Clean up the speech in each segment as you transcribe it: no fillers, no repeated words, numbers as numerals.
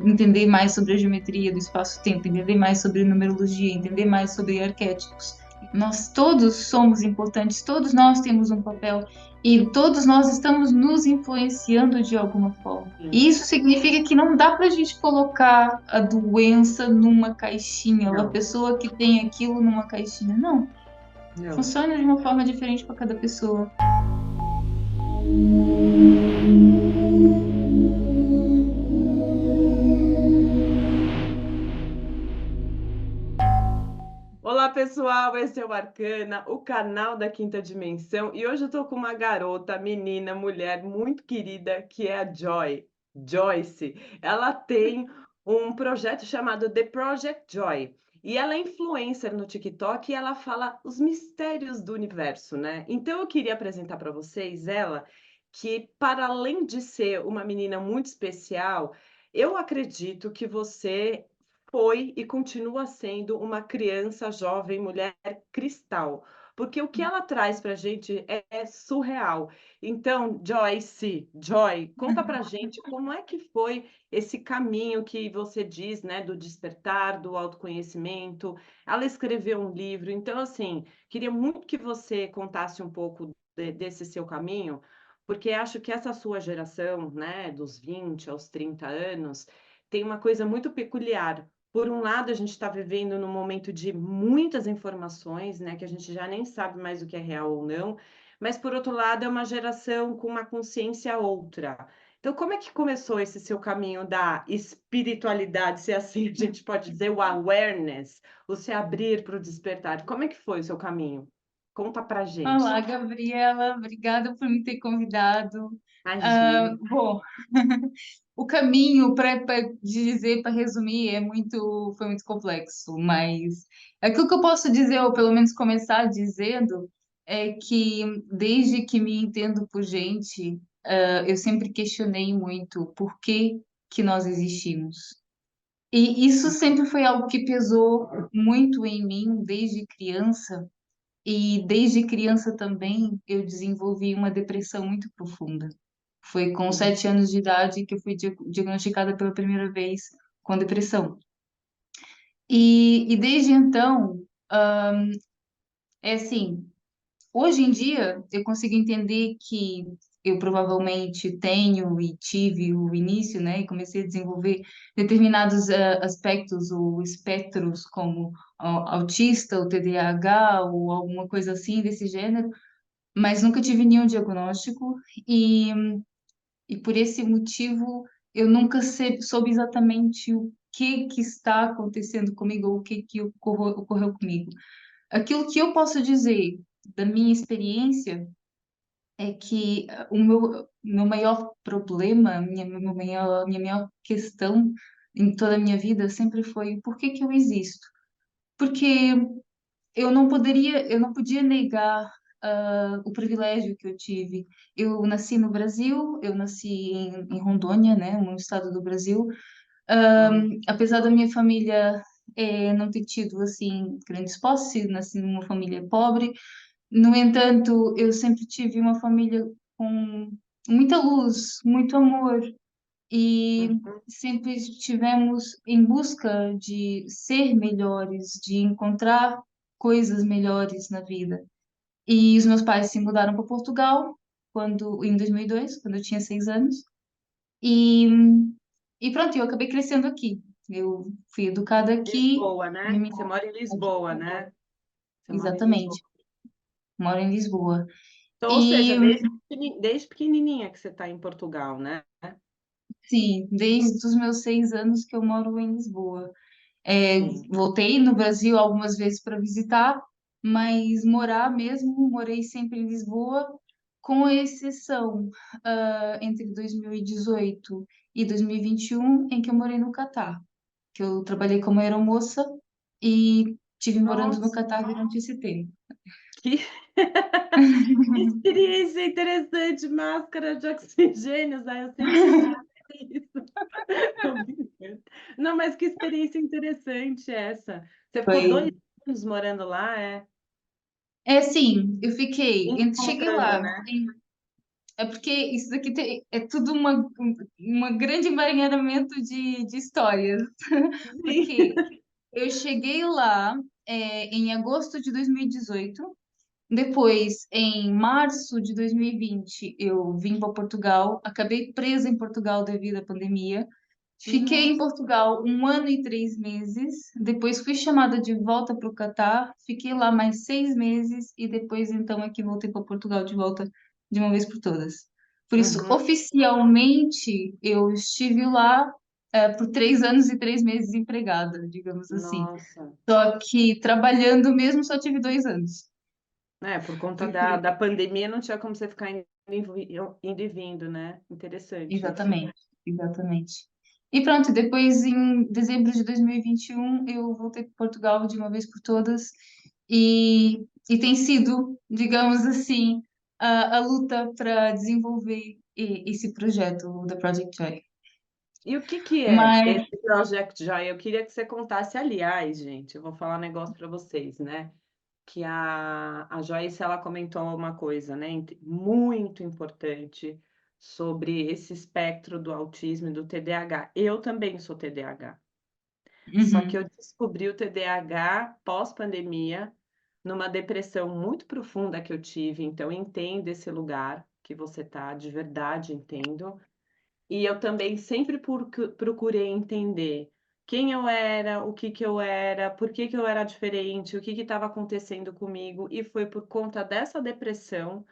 entender mais sobre a geometria do espaço-tempo, entender mais sobre numerologia, entender mais sobre arquétipos. Nós todos somos importantes, todos nós temos um papel e todos nós estamos nos influenciando de alguma forma. Sim. E isso significa que não dá para a gente colocar a doença numa caixinha, ou a Não, pessoa que tem aquilo numa caixinha. Não. não. Funciona de uma forma diferente para cada pessoa. Olá, pessoal, esse é o Arcana, o canal da Quinta Dimensão, e hoje eu tô com uma garota, menina, mulher muito querida, que é a Joyce. Ela tem um projeto chamado The Project Joy, e ela é influencer no TikTok e ela fala os mistérios do universo, né? Então eu queria apresentar para vocês ela, que para além de ser uma menina muito especial, eu acredito que você foi e continua sendo uma criança, jovem, mulher cristal, porque o que ela traz para a gente é surreal. Então, Joy, conta para a gente como é que foi esse caminho que você diz, né, do despertar, do autoconhecimento. Ela escreveu um livro, então, assim, queria muito que você contasse um pouco desse seu caminho, porque acho que essa sua geração, né, dos 20 aos 30 anos, tem uma coisa muito peculiar. Por um lado, a gente está vivendo num momento de muitas informações, né, que a gente já nem sabe mais o que é real ou não, mas por outro lado, é uma geração com uma consciência outra. Então, como é que começou esse seu caminho da espiritualidade, se assim a gente pode dizer, o awareness, o se abrir para o despertar? Como é que foi o seu caminho? Conta pra gente. Olá, Gabriela, obrigada por me ter convidado. Imagina. Bom, o caminho para dizer, para resumir, foi muito complexo, mas aquilo que eu posso dizer, ou pelo menos começar dizendo, é que desde que me entendo por gente, eu sempre questionei muito por que que nós existimos. E isso sempre foi algo que pesou muito em mim desde criança. E desde criança também eu desenvolvi uma depressão muito profunda. Foi com Uhum. 7 anos de idade que eu fui diagnosticada pela primeira vez com depressão. E desde então, é assim, hoje em dia eu consigo entender que eu provavelmente tenho e tive o início, né, e comecei a desenvolver determinados aspectos ou espectros como autista, ou TDAH, ou alguma coisa assim desse gênero, mas nunca tive nenhum diagnóstico e, e por esse motivo eu nunca soube exatamente o que está acontecendo comigo ou o que ocorreu comigo. Aquilo que eu posso dizer da minha experiência é que meu maior problema, minha maior questão em toda a minha vida sempre foi por que que eu existo? Porque eu não podia negar o privilégio que eu tive. Eu nasci no Brasil, eu nasci em Rondônia, né, no estado do Brasil. Olha, Apesar da minha família não ter tido assim grandes posses, nasci numa família pobre. No entanto, eu sempre tive uma família com muita luz, muito amor e uhum. sempre estivemos em busca de ser melhores, de encontrar coisas melhores na vida. E os meus pais se mudaram para Portugal em 2002, quando eu tinha 6 anos. E, e pronto, eu acabei crescendo aqui. Eu fui educada aqui. Lisboa, né? Você mora em Lisboa, né? Você mora em Lisboa. Exatamente, moro em Lisboa. Então, ou seja, E desde pequenininha que você está em Portugal, né? sim, desde os meus 6 anos que eu moro em Lisboa. Sim. Voltei no Brasil algumas vezes para visitar, mas morar mesmo, morei sempre em Lisboa, com exceção entre 2018 e 2021, em que eu morei no Catar, que eu trabalhei como aeromoça e tive morando no Nossa, Catar durante esse tempo. que que experiência interessante, máscara de oxigênio, Zé, eu sempre quis fazer isso. Tô brincando. Não, mas que experiência interessante essa. Você ficou Foi. 2 anos morando lá, é? É, sim, eu fiquei, cheguei Encontrando, lá. né? É porque isso daqui é tudo uma grande emaranhamento de histórias. Porque Sim. eu cheguei lá em agosto de 2018. Depois, em março de 2020, eu vim para Portugal. Acabei presa em Portugal devido à pandemia. Fiquei em Nossa, Portugal 1 ano e 3 meses. Depois fui chamada de volta para o Catar. Fiquei lá mais 6 meses. E depois, então, é que voltei para Portugal de volta de uma vez por todas. Por isso, uhum, oficialmente, eu estive lá, por 3 anos e 3 meses empregada, digamos assim. nossa. Só que trabalhando mesmo só tive 2 anos. É, por conta da, Porque da pandemia não tinha como você ficar indo e vindo, né? Interessante isso. Exatamente, exatamente. E pronto, depois em dezembro de 2021 eu voltei para Portugal de uma vez por todas e tem sido, digamos assim, a luta para desenvolver esse projeto, o da Project Joy. E o que que é Mas, esse Project Joy? Eu queria que você contasse, aliás, gente, eu vou falar um negócio para vocês, né? Que a Joyce, ela comentou uma coisa, né, muito importante sobre esse espectro do autismo e do TDAH. Eu também sou TDAH, só que uhum, eu descobri o TDAH pós-pandemia, numa depressão muito profunda que eu tive, então entendo esse lugar que você tá, de verdade entendo. E eu também sempre procurei entender quem eu era, o que que eu era, por que que eu era diferente, o que que estava acontecendo comigo, e foi por conta dessa depressão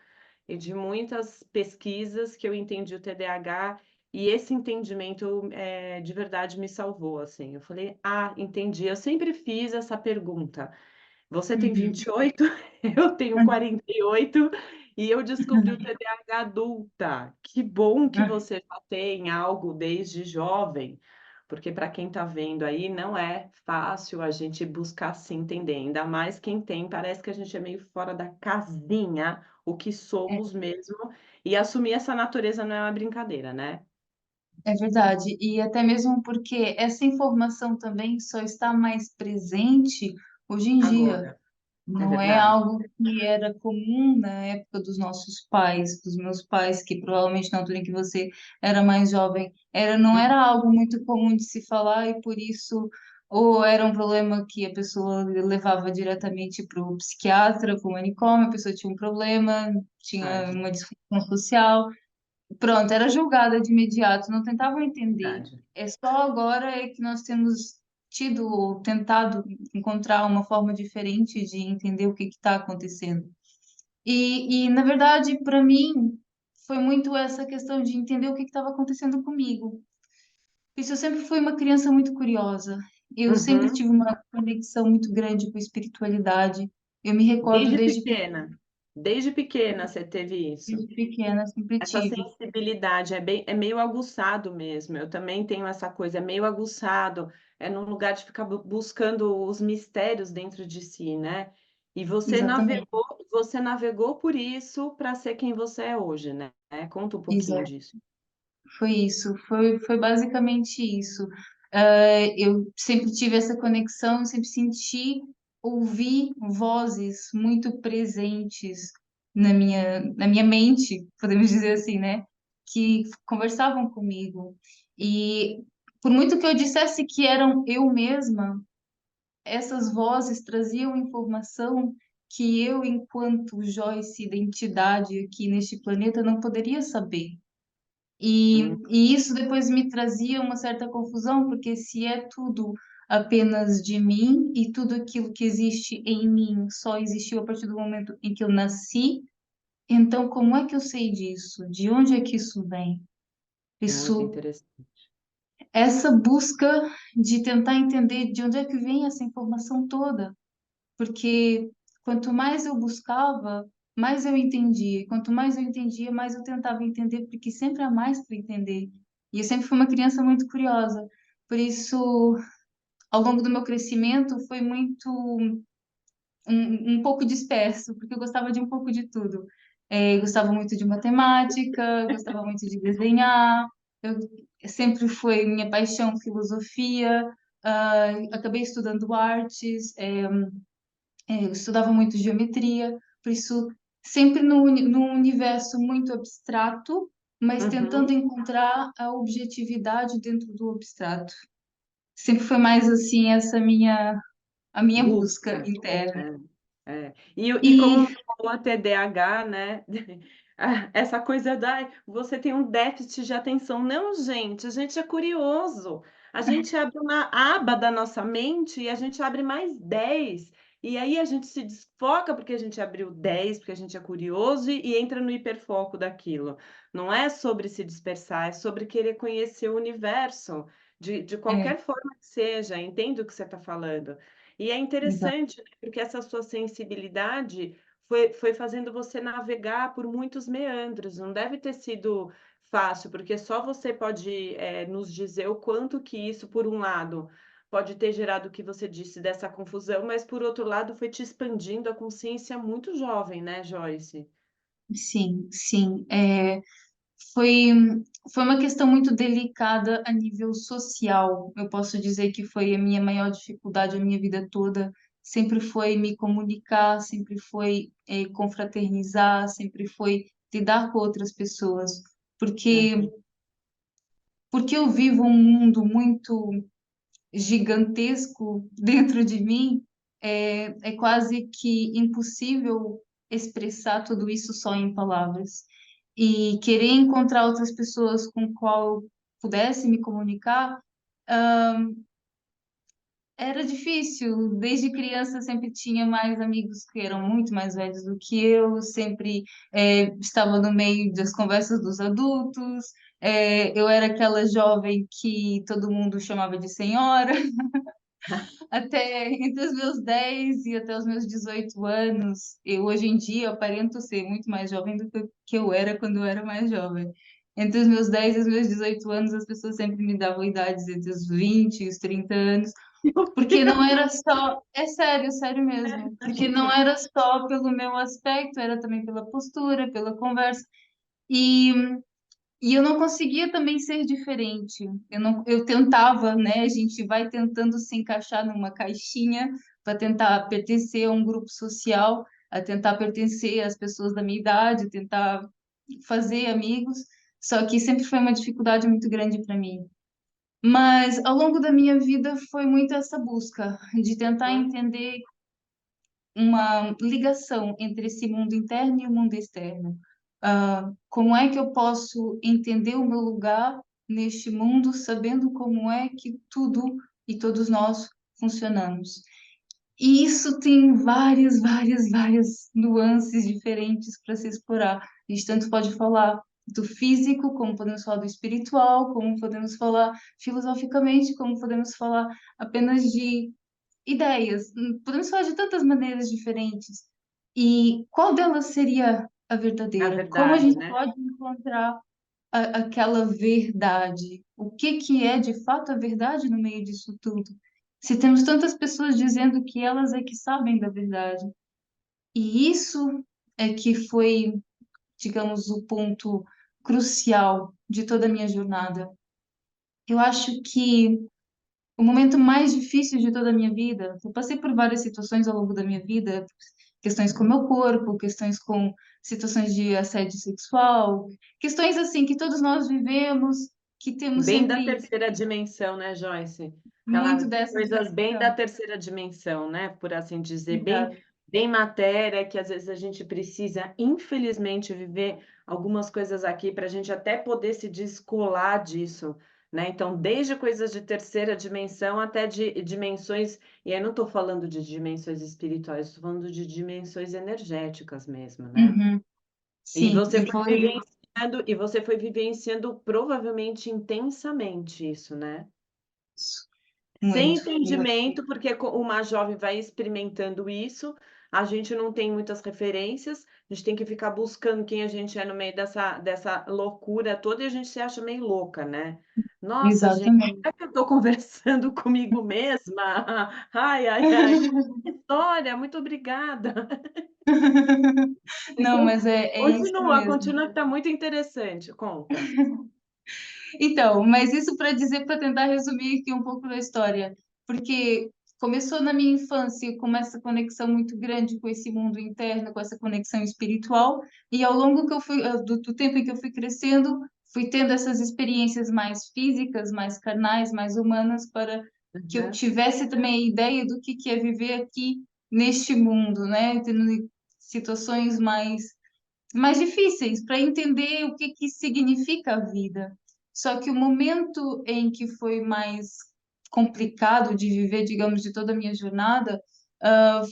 e de muitas pesquisas que eu entendi o TDAH, e esse entendimento de verdade me salvou, assim. Eu falei, ah, entendi. Eu sempre fiz essa pergunta. Você tem uhum. 28, eu tenho 48 e eu descobri o TDAH adulta. Que bom que você já tem algo desde jovem, porque para quem está vendo aí, não é fácil a gente buscar se entender, ainda mais quem tem, parece que a gente é meio fora da casinha, o que É, somos mesmo, e assumir essa natureza não é uma brincadeira, né? é verdade. E até mesmo porque essa informação também só está mais presente hoje em dia. Agora, é Não é verdade. algo que era comum na época dos nossos pais, dos meus pais, que provavelmente na altura em que você era mais jovem, não era algo muito comum de se falar e por isso ou era um problema que a pessoa levava diretamente para o psiquiatra, para o manicômio, a pessoa tinha um problema, tinha Verdade, uma disfunção social, pronto, era julgada de imediato, não tentavam entender. verdade. É só agora é que nós temos tido ou tentado encontrar uma forma diferente de entender o que está acontecendo. Na verdade, para mim, foi muito essa questão de entender o que estava acontecendo comigo. Isso eu sempre fui uma criança muito curiosa. Eu sempre Uhum. tive uma conexão muito grande com a espiritualidade. Eu me recordo Desde pequena você teve isso. desde pequena, sempre Essa tive. sensibilidade é meio aguçado mesmo. Eu também tenho essa coisa, é meio aguçado, é num lugar de ficar buscando os mistérios dentro de si, né? E Exatamente. você navegou por isso para ser quem você é hoje, né? Conta um pouquinho disso. Foi isso, foi basicamente isso. Eu sempre tive essa conexão, sempre senti, ouvi vozes muito presentes na minha mente, podemos dizer assim, né? Que conversavam comigo. E por muito que eu dissesse que eram eu mesma, essas vozes traziam informação que eu, enquanto Joyce, identidade aqui neste planeta, não poderia saber. Hum, E isso depois me trazia uma certa confusão, porque se é tudo apenas de mim e tudo aquilo que existe em mim só existiu a partir do momento em que eu nasci, então como é que eu sei disso? De onde é que isso vem? muito Isso, interessante. essa busca de tentar entender de onde é que vem essa informação toda, porque quanto mais eu buscava, mais eu entendia. E quanto mais eu entendia, mais eu tentava entender, porque sempre há mais para entender. E eu sempre fui uma criança muito curiosa. Por isso, ao longo do meu crescimento, foi muito um pouco disperso, porque eu gostava de um pouco de tudo. Eu gostava muito de matemática, gostava muito de desenhar. Eu sempre foi minha paixão filosofia. Acabei estudando artes. Eu estudava muito geometria, por isso sempre num universo muito abstrato, mas tentando Uhum. encontrar a objetividade dentro do abstrato. Sempre foi mais assim a minha busca Busca. interna. É. É. E como E uma boa TDAH, né? Essa coisa da você tem um déficit de atenção. Não, gente, a gente é curioso. A gente abre uma aba da nossa mente e a gente abre mais 10. E aí a gente se desfoca porque a gente abriu 10, porque a gente é curioso e entra no hiperfoco daquilo. Não é sobre se dispersar, é sobre querer conhecer o universo de é, qualquer forma que seja. Entende o que você está falando? E é exato. interessante, né, porque essa sua sensibilidade foi fazendo você navegar por muitos meandros. Não deve ter sido fácil, porque só você pode, nos dizer o quanto que isso, por um lado, pode ter gerado o que você disse dessa confusão, mas por outro lado foi te expandindo a consciência muito jovem, né, Joyce? Sim, sim. Foi, foi uma questão muito delicada a nível social. Eu posso dizer que foi a minha maior dificuldade a minha vida toda. Sempre foi me comunicar, sempre foi confraternizar, sempre foi lidar com outras pessoas. Porque, Uhum. porque eu vivo um mundo muito gigantesco dentro de mim, é quase que impossível expressar tudo isso só em palavras. E querer encontrar outras pessoas com qual eu pudesse me comunicar, era difícil. Desde criança eu sempre tinha mais amigos que eram muito mais velhos do que eu, sempre estava no meio das conversas dos adultos. Eu era aquela jovem que todo mundo chamava de senhora. Até entre os meus 10 e até os meus 18 anos, eu hoje em dia aparento ser muito mais jovem do que eu era quando eu era mais jovem. Entre os meus 10 e os meus 18 anos, as pessoas sempre me davam idades entre os 20 e os 30 anos, Meu porque não Deus! era só, é sério, sério mesmo, porque não Imagina. era só pelo meu aspecto, era também pela postura, pela conversa. E e eu não conseguia também ser diferente. Eu tentava, né? A gente vai tentando se encaixar numa caixinha para tentar pertencer a um grupo social, a tentar pertencer às pessoas da minha idade, tentar fazer amigos. Só que sempre foi uma dificuldade muito grande para mim. Mas ao longo da minha vida foi muito essa busca de tentar Hum. entender uma ligação entre esse mundo interno e o mundo externo. Como é que eu posso entender o meu lugar neste mundo, sabendo como é que tudo e todos nós funcionamos? E isso tem várias nuances diferentes para se explorar. A gente tanto pode falar do físico, como podemos falar do espiritual, como podemos falar filosoficamente, como podemos falar apenas de ideias. Podemos falar de tantas maneiras diferentes. E qual delas seria a A verdadeira? Como a verdade, gente né? pode encontrar aquela verdade? O que que é de fato a verdade no meio disso tudo? Se temos tantas pessoas dizendo que elas é que sabem da verdade. E isso é que foi, digamos, o ponto crucial de toda a minha jornada. Eu acho que o momento mais difícil de toda a minha vida. Eu passei por várias situações ao longo da minha vida, questões com o meu corpo, questões com situações de assédio sexual, questões assim que todos nós vivemos, que temos Bem da sempre terceira dimensão, né, Joyce? muito Aquelas dessa coisas bem da dimensão. terceira dimensão, né? Por assim dizer, bem, Exato. bem matéria, que às vezes a gente precisa, infelizmente, viver algumas coisas aqui para a gente até poder se descolar disso, né? Então, desde coisas de terceira dimensão até de dimensões, e aí não estou falando de dimensões espirituais, estou falando de dimensões energéticas mesmo, né? Uhum. E Sim, você e foi foi vivenciando, e você foi vivenciando provavelmente intensamente isso, né? isso, Sem muito, muito. entendimento, porque uma jovem vai experimentando isso, a gente não tem muitas referências, a gente tem que ficar buscando quem a gente é no meio dessa loucura toda e a gente se acha meio louca, né? Nossa, gente, Exatamente. será que eu estou conversando comigo mesma? Ai, ai, ai. História, muito obrigada. Não, mas é isso Continua, mesmo. continua que está muito interessante. Conta. Então, mas isso para dizer, para tentar resumir aqui um pouco da história, porque começou na minha infância com essa conexão muito grande com esse mundo interno, com essa conexão espiritual, e ao longo que eu fui, do tempo em que eu fui crescendo, fui tendo essas experiências mais físicas, mais carnais, mais humanas, para que eu Aham, tivesse também a ideia do que é viver aqui neste mundo, né? Tendo situações mais difíceis para entender o que significa a vida. Só que o momento em que foi mais complicado de viver, digamos, de toda a minha jornada,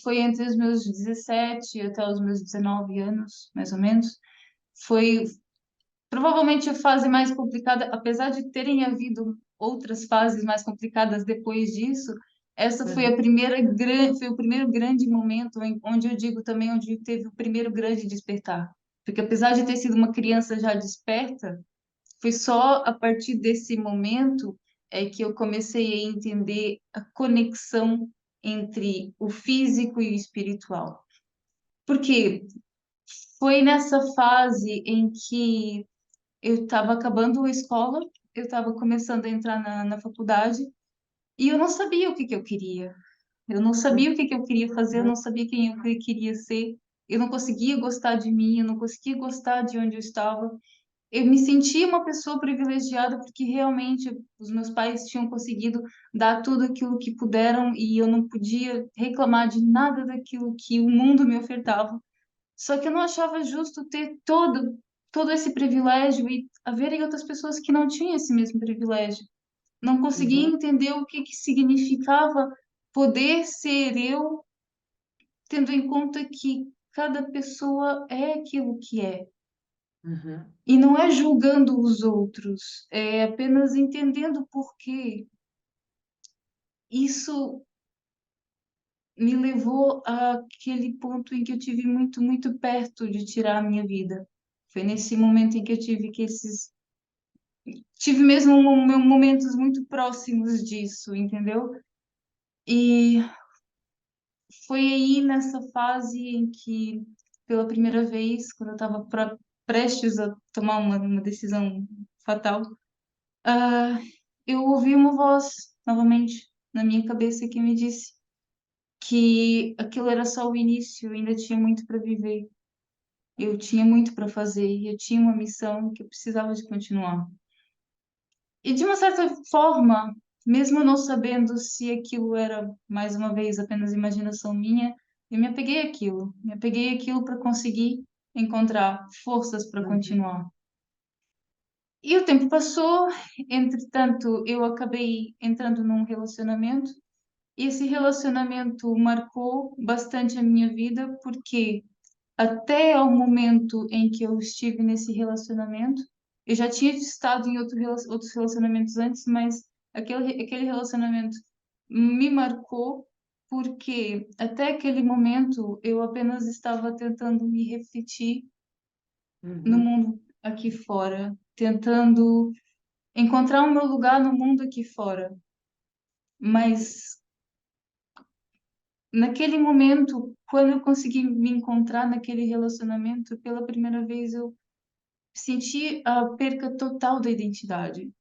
foi entre os meus 17 até os meus 19 anos, mais ou menos. Foi provavelmente a fase mais complicada, apesar de terem havido outras fases mais complicadas depois disso. Essa foi aham, a primeira foi o primeiro grande momento onde eu digo também onde teve o primeiro grande despertar. Porque apesar de ter sido uma criança já desperta, foi só a partir desse momento que eu comecei a entender a conexão entre o físico e o espiritual. Porque foi nessa fase em que eu estava acabando a escola, eu estava começando a entrar na faculdade e eu não sabia o que que eu queria. Eu não sabia o que que eu queria fazer, eu aham, não sabia quem eu queria ser. Eu não conseguia gostar de mim, eu não conseguia gostar de onde eu estava. Eu me sentia uma pessoa privilegiada porque realmente os meus pais tinham conseguido dar tudo aquilo que puderam e eu não podia reclamar de nada daquilo que o mundo me ofertava. Só que eu não achava justo ter todo esse privilégio e haverem outras pessoas que não tinham esse mesmo privilégio. Não conseguia uhum, entender o que significava poder ser eu, tendo em conta que cada pessoa é aquilo que é. uhum, E não é julgando os outros, é apenas entendendo por quê. Isso me levou àquele ponto em que eu tive muito perto de tirar a minha vida. Foi nesse momento em que eu tive que tive mesmo momentos muito próximos disso, entendeu? E foi aí nessa fase em que, pela primeira vez, quando eu estava prestes a tomar uma decisão fatal, ah, eu ouvi uma voz novamente na minha cabeça que me disse que aquilo era só o início, eu ainda tinha muito para viver, eu tinha muito para fazer, eu tinha uma missão que eu precisava de continuar. E de uma certa forma, mesmo não sabendo se aquilo era, mais uma vez, apenas imaginação minha, eu me apeguei àquilo para conseguir encontrar forças para uhum. continuar. E o tempo passou, entretanto, eu acabei entrando num relacionamento, e esse relacionamento marcou bastante a minha vida, porque até ao momento em que eu estive nesse relacionamento, eu já tinha estado em outros relacionamentos antes, mas aquele relacionamento me marcou porque até aquele momento eu apenas estava tentando me refletir no Uhum. mundo aqui fora, tentando encontrar o meu lugar no mundo aqui fora. Mas naquele momento, quando eu consegui me encontrar naquele relacionamento, pela primeira vez eu senti a perca total da identidade.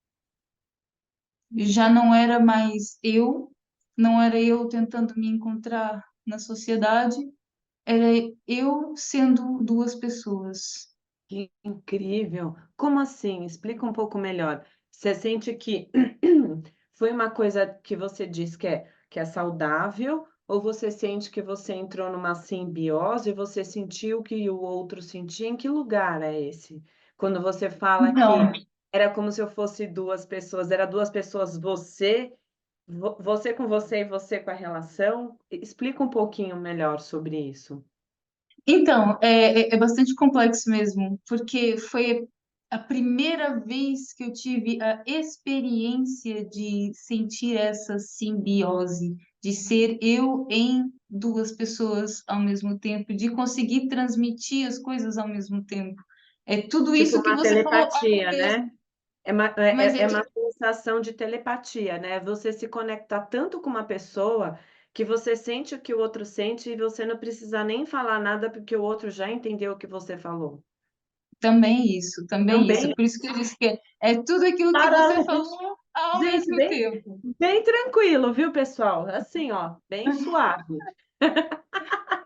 Já não era mais eu, não era eu tentando me encontrar na sociedade, era eu sendo duas pessoas. Que incrível! Como assim? Explica um pouco melhor. Você sente que foi uma coisa que você diz que é saudável, ou você sente que você entrou numa simbiose e você sentiu que o outro sentia? Em que lugar é esse? Quando você fala Então, que era como se eu fosse duas pessoas, era duas pessoas você, você com você e você com a relação? Explica um pouquinho melhor sobre isso. então, é bastante complexo mesmo, porque foi a primeira vez que eu tive a experiência de sentir essa simbiose, de ser eu em duas pessoas ao mesmo tempo, de conseguir transmitir as coisas ao mesmo tempo. É tudo Tipo isso que uma você falou agora telepatia, né? mesmo, mas É uma sensação de telepatia, né, você se conectar tanto com uma pessoa, que você sente o que o outro sente e você não precisa nem falar nada, porque o outro já entendeu o que você falou. também isso, também isso. Também Por isso que eu disse que é tudo aquilo que você para falou. ao Gente, mesmo bem, tempo. bem tranquilo, viu, pessoal? Assim, ó, bem suave.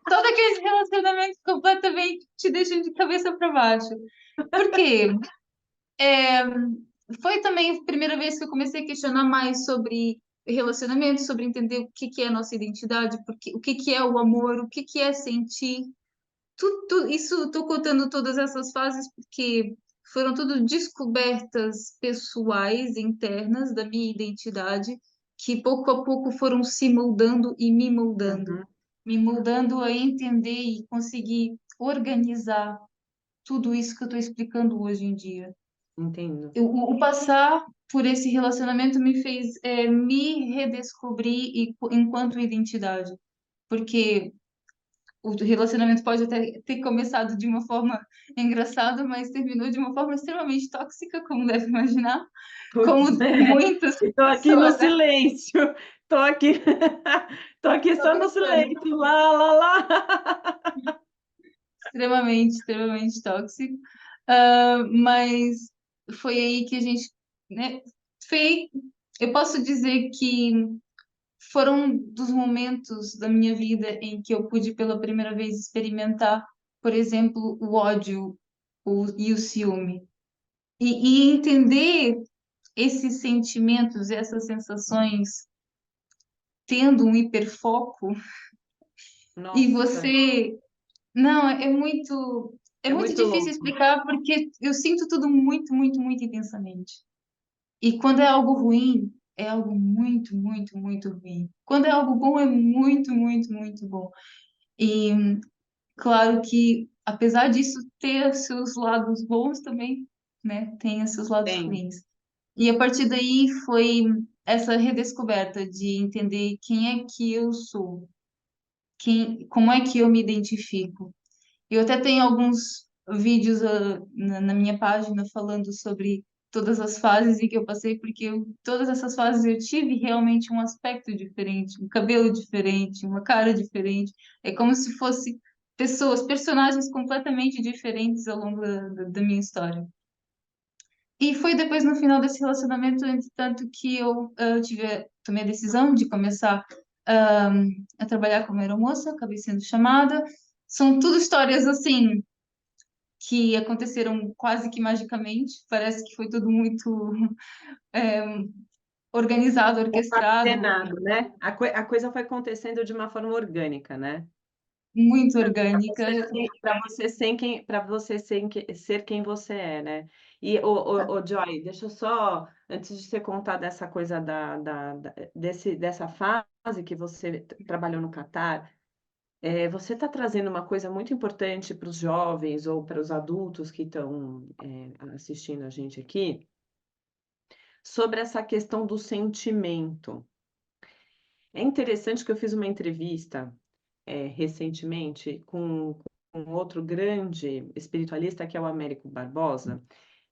Todo aquele relacionamento completamente te deixam de cabeça para baixo. Por quê? É, foi também a primeira vez que eu comecei a questionar mais sobre relacionamento, sobre entender o que que é a nossa identidade, porque, o que que é o amor, o que é sentir. Isso, estou contando todas essas fases porque foram tudo descobertas pessoais, internas da minha identidade, que pouco a pouco foram se moldando e Uhum, me moldando a entender e conseguir organizar tudo isso que eu estou explicando hoje em dia. entendo. O passar por esse relacionamento me fez me redescobrir enquanto identidade, porque o relacionamento pode até ter começado de uma forma engraçada, mas terminou de uma forma extremamente tóxica, como deve imaginar, Pois como é, muitas estou aqui no pessoas, né? silêncio. Estou aqui, tô aqui Só só no brincando. silêncio. Lá, lá, lá. Extremamente tóxico. Mas foi aí que a gente, né, foi, eu posso dizer que foram dos momentos da minha vida em que eu pude pela primeira vez experimentar, por exemplo, o ódio e o ciúme. E entender esses sentimentos, essas sensações, tendo um hiperfoco, e Nossa, você. Não, é é muito muito difícil louco. explicar porque eu sinto tudo muito intensamente. E quando é algo ruim, é algo muito ruim. Quando é algo bom, é muito bom. E claro que, apesar disso ter os seus lados bons também, né, tem os seus lados Bem, ruins. E a partir daí foi essa redescoberta de entender quem é que eu sou, como é que eu me identifico. Eu até tenho alguns vídeos na minha página falando sobre todas as fases em que eu passei, porque todas essas fases eu tive realmente um aspecto diferente, um cabelo diferente, uma cara diferente. É como se fosse personagens completamente diferentes ao longo da minha história. E foi depois, no final desse relacionamento, entretanto, que eu tomei a decisão de começar a trabalhar como aeromoça, acabei sendo chamada. São tudo histórias assim que aconteceram quase que magicamente. Parece que foi tudo muito é, organizado, orquestrado, concatenado, né? A coisa foi acontecendo de uma forma orgânica, né? muito Para orgânica. você ser, ser quem você é, né? E, Joy, deixa eu só, antes de você contar dessa coisa dessa fase que você trabalhou no Catar, você está trazendo uma coisa muito importante para os jovens ou para os adultos que estão assistindo a gente aqui, sobre essa questão do sentimento. É interessante que eu fiz uma entrevista recentemente com outro grande espiritualista, que é o Américo Barbosa,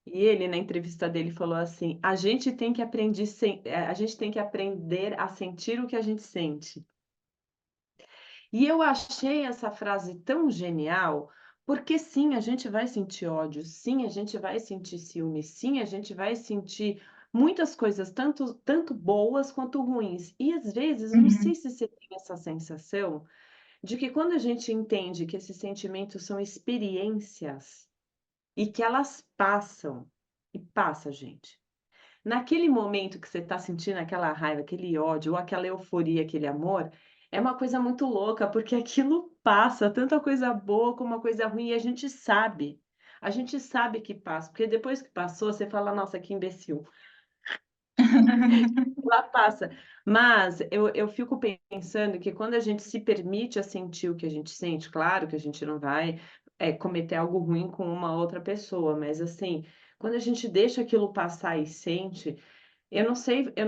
e ele, na entrevista dele, falou assim: a gente tem que aprender a sentir o que a gente sente. E eu achei essa frase tão genial, porque sim, a gente vai sentir ódio, sim, a gente vai sentir ciúme, sim, a gente vai sentir muitas coisas, tanto boas quanto ruins. E às vezes, eu não sei Uhum, se você tem essa sensação de que quando a gente entende que esses sentimentos são experiências e que elas passam, e passa, gente. Naquele momento que você está sentindo aquela raiva, aquele ódio, ou aquela euforia, aquele amor, é uma coisa muito louca, porque aquilo passa, tanto a coisa boa como a coisa ruim, e a gente sabe. A gente sabe que passa, porque depois que passou, você fala, nossa, que imbecil. Lá passa. Mas eu fico pensando que quando a gente se permite a sentir o que a gente sente, claro que a gente não vai cometer algo ruim com uma outra pessoa, mas assim, quando a gente deixa aquilo passar e sente, eu não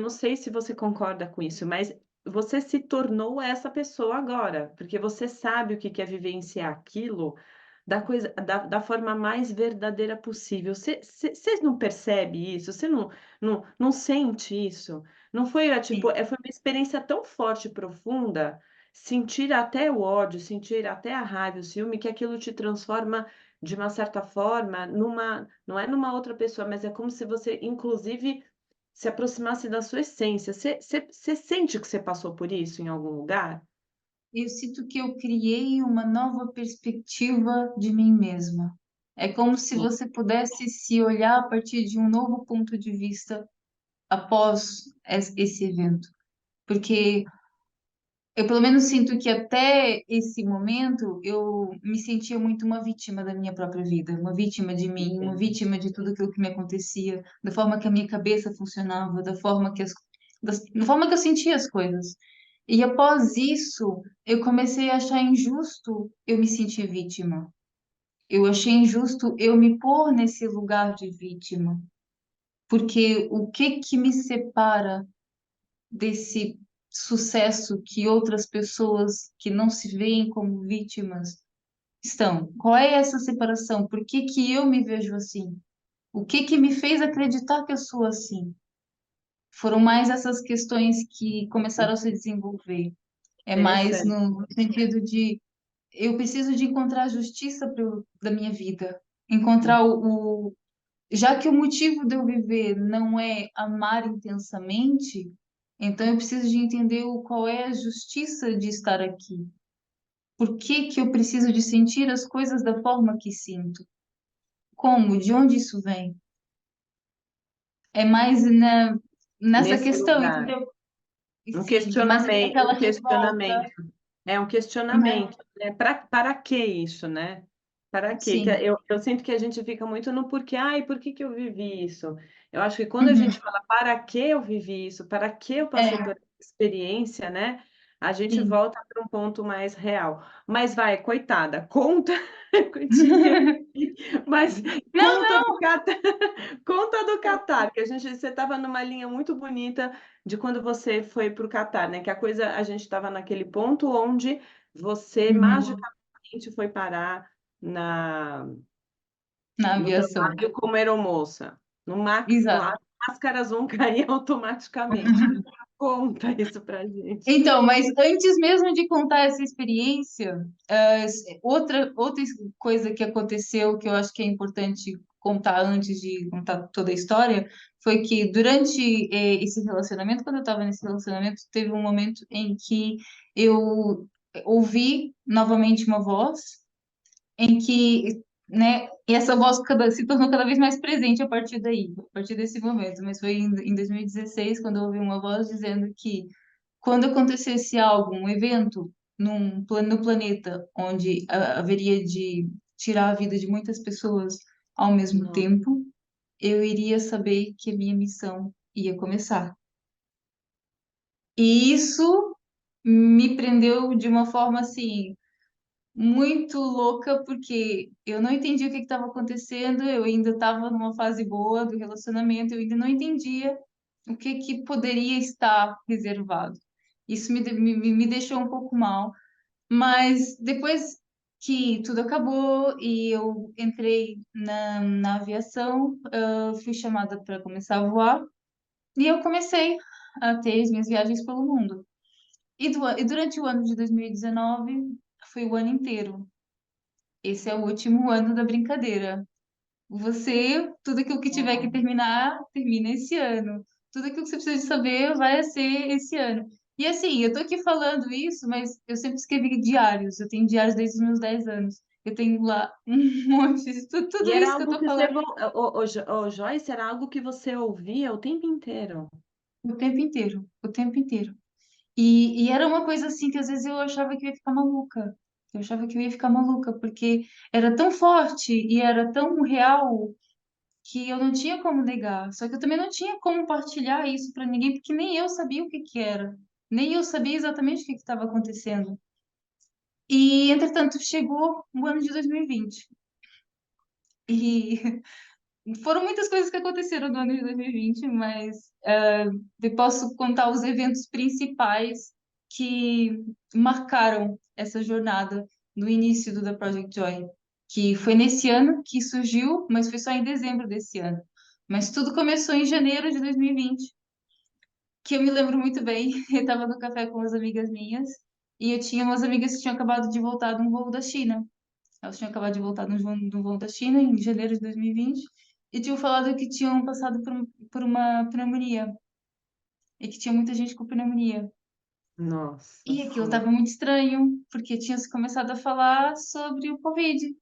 sei se você concorda com isso, mas você se tornou essa pessoa agora, porque você sabe o que quer vivenciar aquilo da forma mais verdadeira possível. Você não percebe isso? Você não sente isso? Não foi, tipo, sim. foi uma experiência tão forte e profunda, sentir até o ódio, sentir até a raiva, o ciúme, que aquilo te transforma de uma certa forma não é numa outra pessoa, mas é como se você, inclusive, se aproximasse da sua essência. Você sente que você passou por isso em algum lugar? Eu sinto que eu criei uma nova perspectiva de mim mesma. É como se Sim, você pudesse se olhar a partir de um novo ponto de vista após esse evento. Porque eu, pelo menos, sinto que até esse momento eu me sentia muito uma vítima da minha própria vida, uma vítima de mim, uma entendo. vítima de tudo aquilo que me acontecia, da forma que a minha cabeça funcionava, da forma que eu sentia as coisas. E após isso, eu comecei a achar injusto eu me sentir vítima. Eu achei injusto eu me pôr nesse lugar de vítima, porque o que que me separa desse sucesso que outras pessoas que não se veem como vítimas estão? Qual é essa separação? Por que que eu me vejo assim? O que que me fez acreditar que eu sou assim? Foram mais essas questões que começaram a se desenvolver. É mais Interessante. no sentido de eu preciso de encontrar a justiça da minha vida, encontrar já que o motivo de eu viver não é amar intensamente, então eu preciso de entender qual é a justiça de estar aqui. Por que que eu preciso de sentir as coisas da forma que sinto? Como? De onde isso vem? É mais nessa Nesse questão, lugar. entendeu? E sim, de mais aquela Um revolta, questionamento. É um né? questionamento, né, para que isso, né? Para quê? Que Sim. eu sinto que a gente fica muito no porquê. "Ai, por que que eu vivi isso?". Eu acho que quando a Uhum. gente fala: "Para que eu vivi isso? Para que eu passei por É, essa experiência?", né, a gente sim. volta para um ponto mais real. Mas vai, coitada, conta eu te interrompi, mas Não, conta do Catar, conta do Catar, que você estava numa linha muito bonita de quando você foi para o Catar, né, que a gente estava naquele ponto onde você uhum. magicamente foi parar na Na no aviação. trabalho como aeromoça. No max Exato. as máscaras vão cair automaticamente. Conta isso pra gente. Então, mas antes mesmo de contar essa experiência, outra coisa que aconteceu que eu acho que é importante contar antes de contar toda a história foi que durante esse relacionamento, quando eu estava nesse relacionamento, teve um momento em que eu ouvi novamente uma voz em que, né, e essa voz se tornou cada vez mais presente a partir daí, a partir desse momento. Mas foi em 2016 quando eu ouvi uma voz dizendo que quando acontecesse algo, um evento no planeta onde haveria de tirar a vida de muitas pessoas ao mesmo No tempo, eu iria saber que a minha missão ia começar. E isso me prendeu de uma forma assim muito louca, porque eu não entendia o que estava acontecendo, eu ainda estava numa fase boa do relacionamento, eu ainda não entendia o que que poderia estar reservado. Isso me deixou um pouco mal, mas depois que tudo acabou e eu entrei na aviação, fui chamada para começar a voar e eu comecei a ter as minhas viagens pelo mundo. E durante o ano de 2019 foi o ano inteiro. Esse é o último ano da brincadeira. Você, tudo aquilo que tiver que terminar, termina esse ano. Tudo aquilo que você precisa de saber vai ser esse ano. E assim, eu tô aqui falando isso, mas eu sempre escrevi diários. Eu tenho diários desde os meus 10 anos. Eu tenho lá um monte de e tudo era isso que eu algo tô que você falando vo ô Joyce, era algo que você ouvia o tempo inteiro? o tempo inteiro, o tempo inteiro. E era uma coisa assim que às vezes eu achava que eu ia ficar maluca. Eu achava que eu ia ficar maluca, porque era tão forte e era tão real que eu não tinha como negar. Só que eu também não tinha como partilhar isso para ninguém, porque nem eu sabia o que que era. Nem eu sabia exatamente o que que estava acontecendo. E, entretanto, chegou o ano de 2020. E foram muitas coisas que aconteceram no ano de 2020, mas eu posso contar os eventos principais que marcaram essa jornada no início do The Project Joy, que foi nesse ano que surgiu, mas foi só em dezembro desse ano. Mas tudo começou em janeiro de 2020, que eu me lembro muito bem. Eu estava no café com umas amigas minhas e eu tinha umas amigas que tinham acabado de voltar de um voo da China. Elas tinham acabado de voltar de um voo da China em janeiro de 2020. e tinham falado que tinham passado por uma pneumonia e que tinha muita gente com pneumonia. Nossa E aquilo Senhora. estava muito estranho, porque tinha se começado a falar sobre o Covid.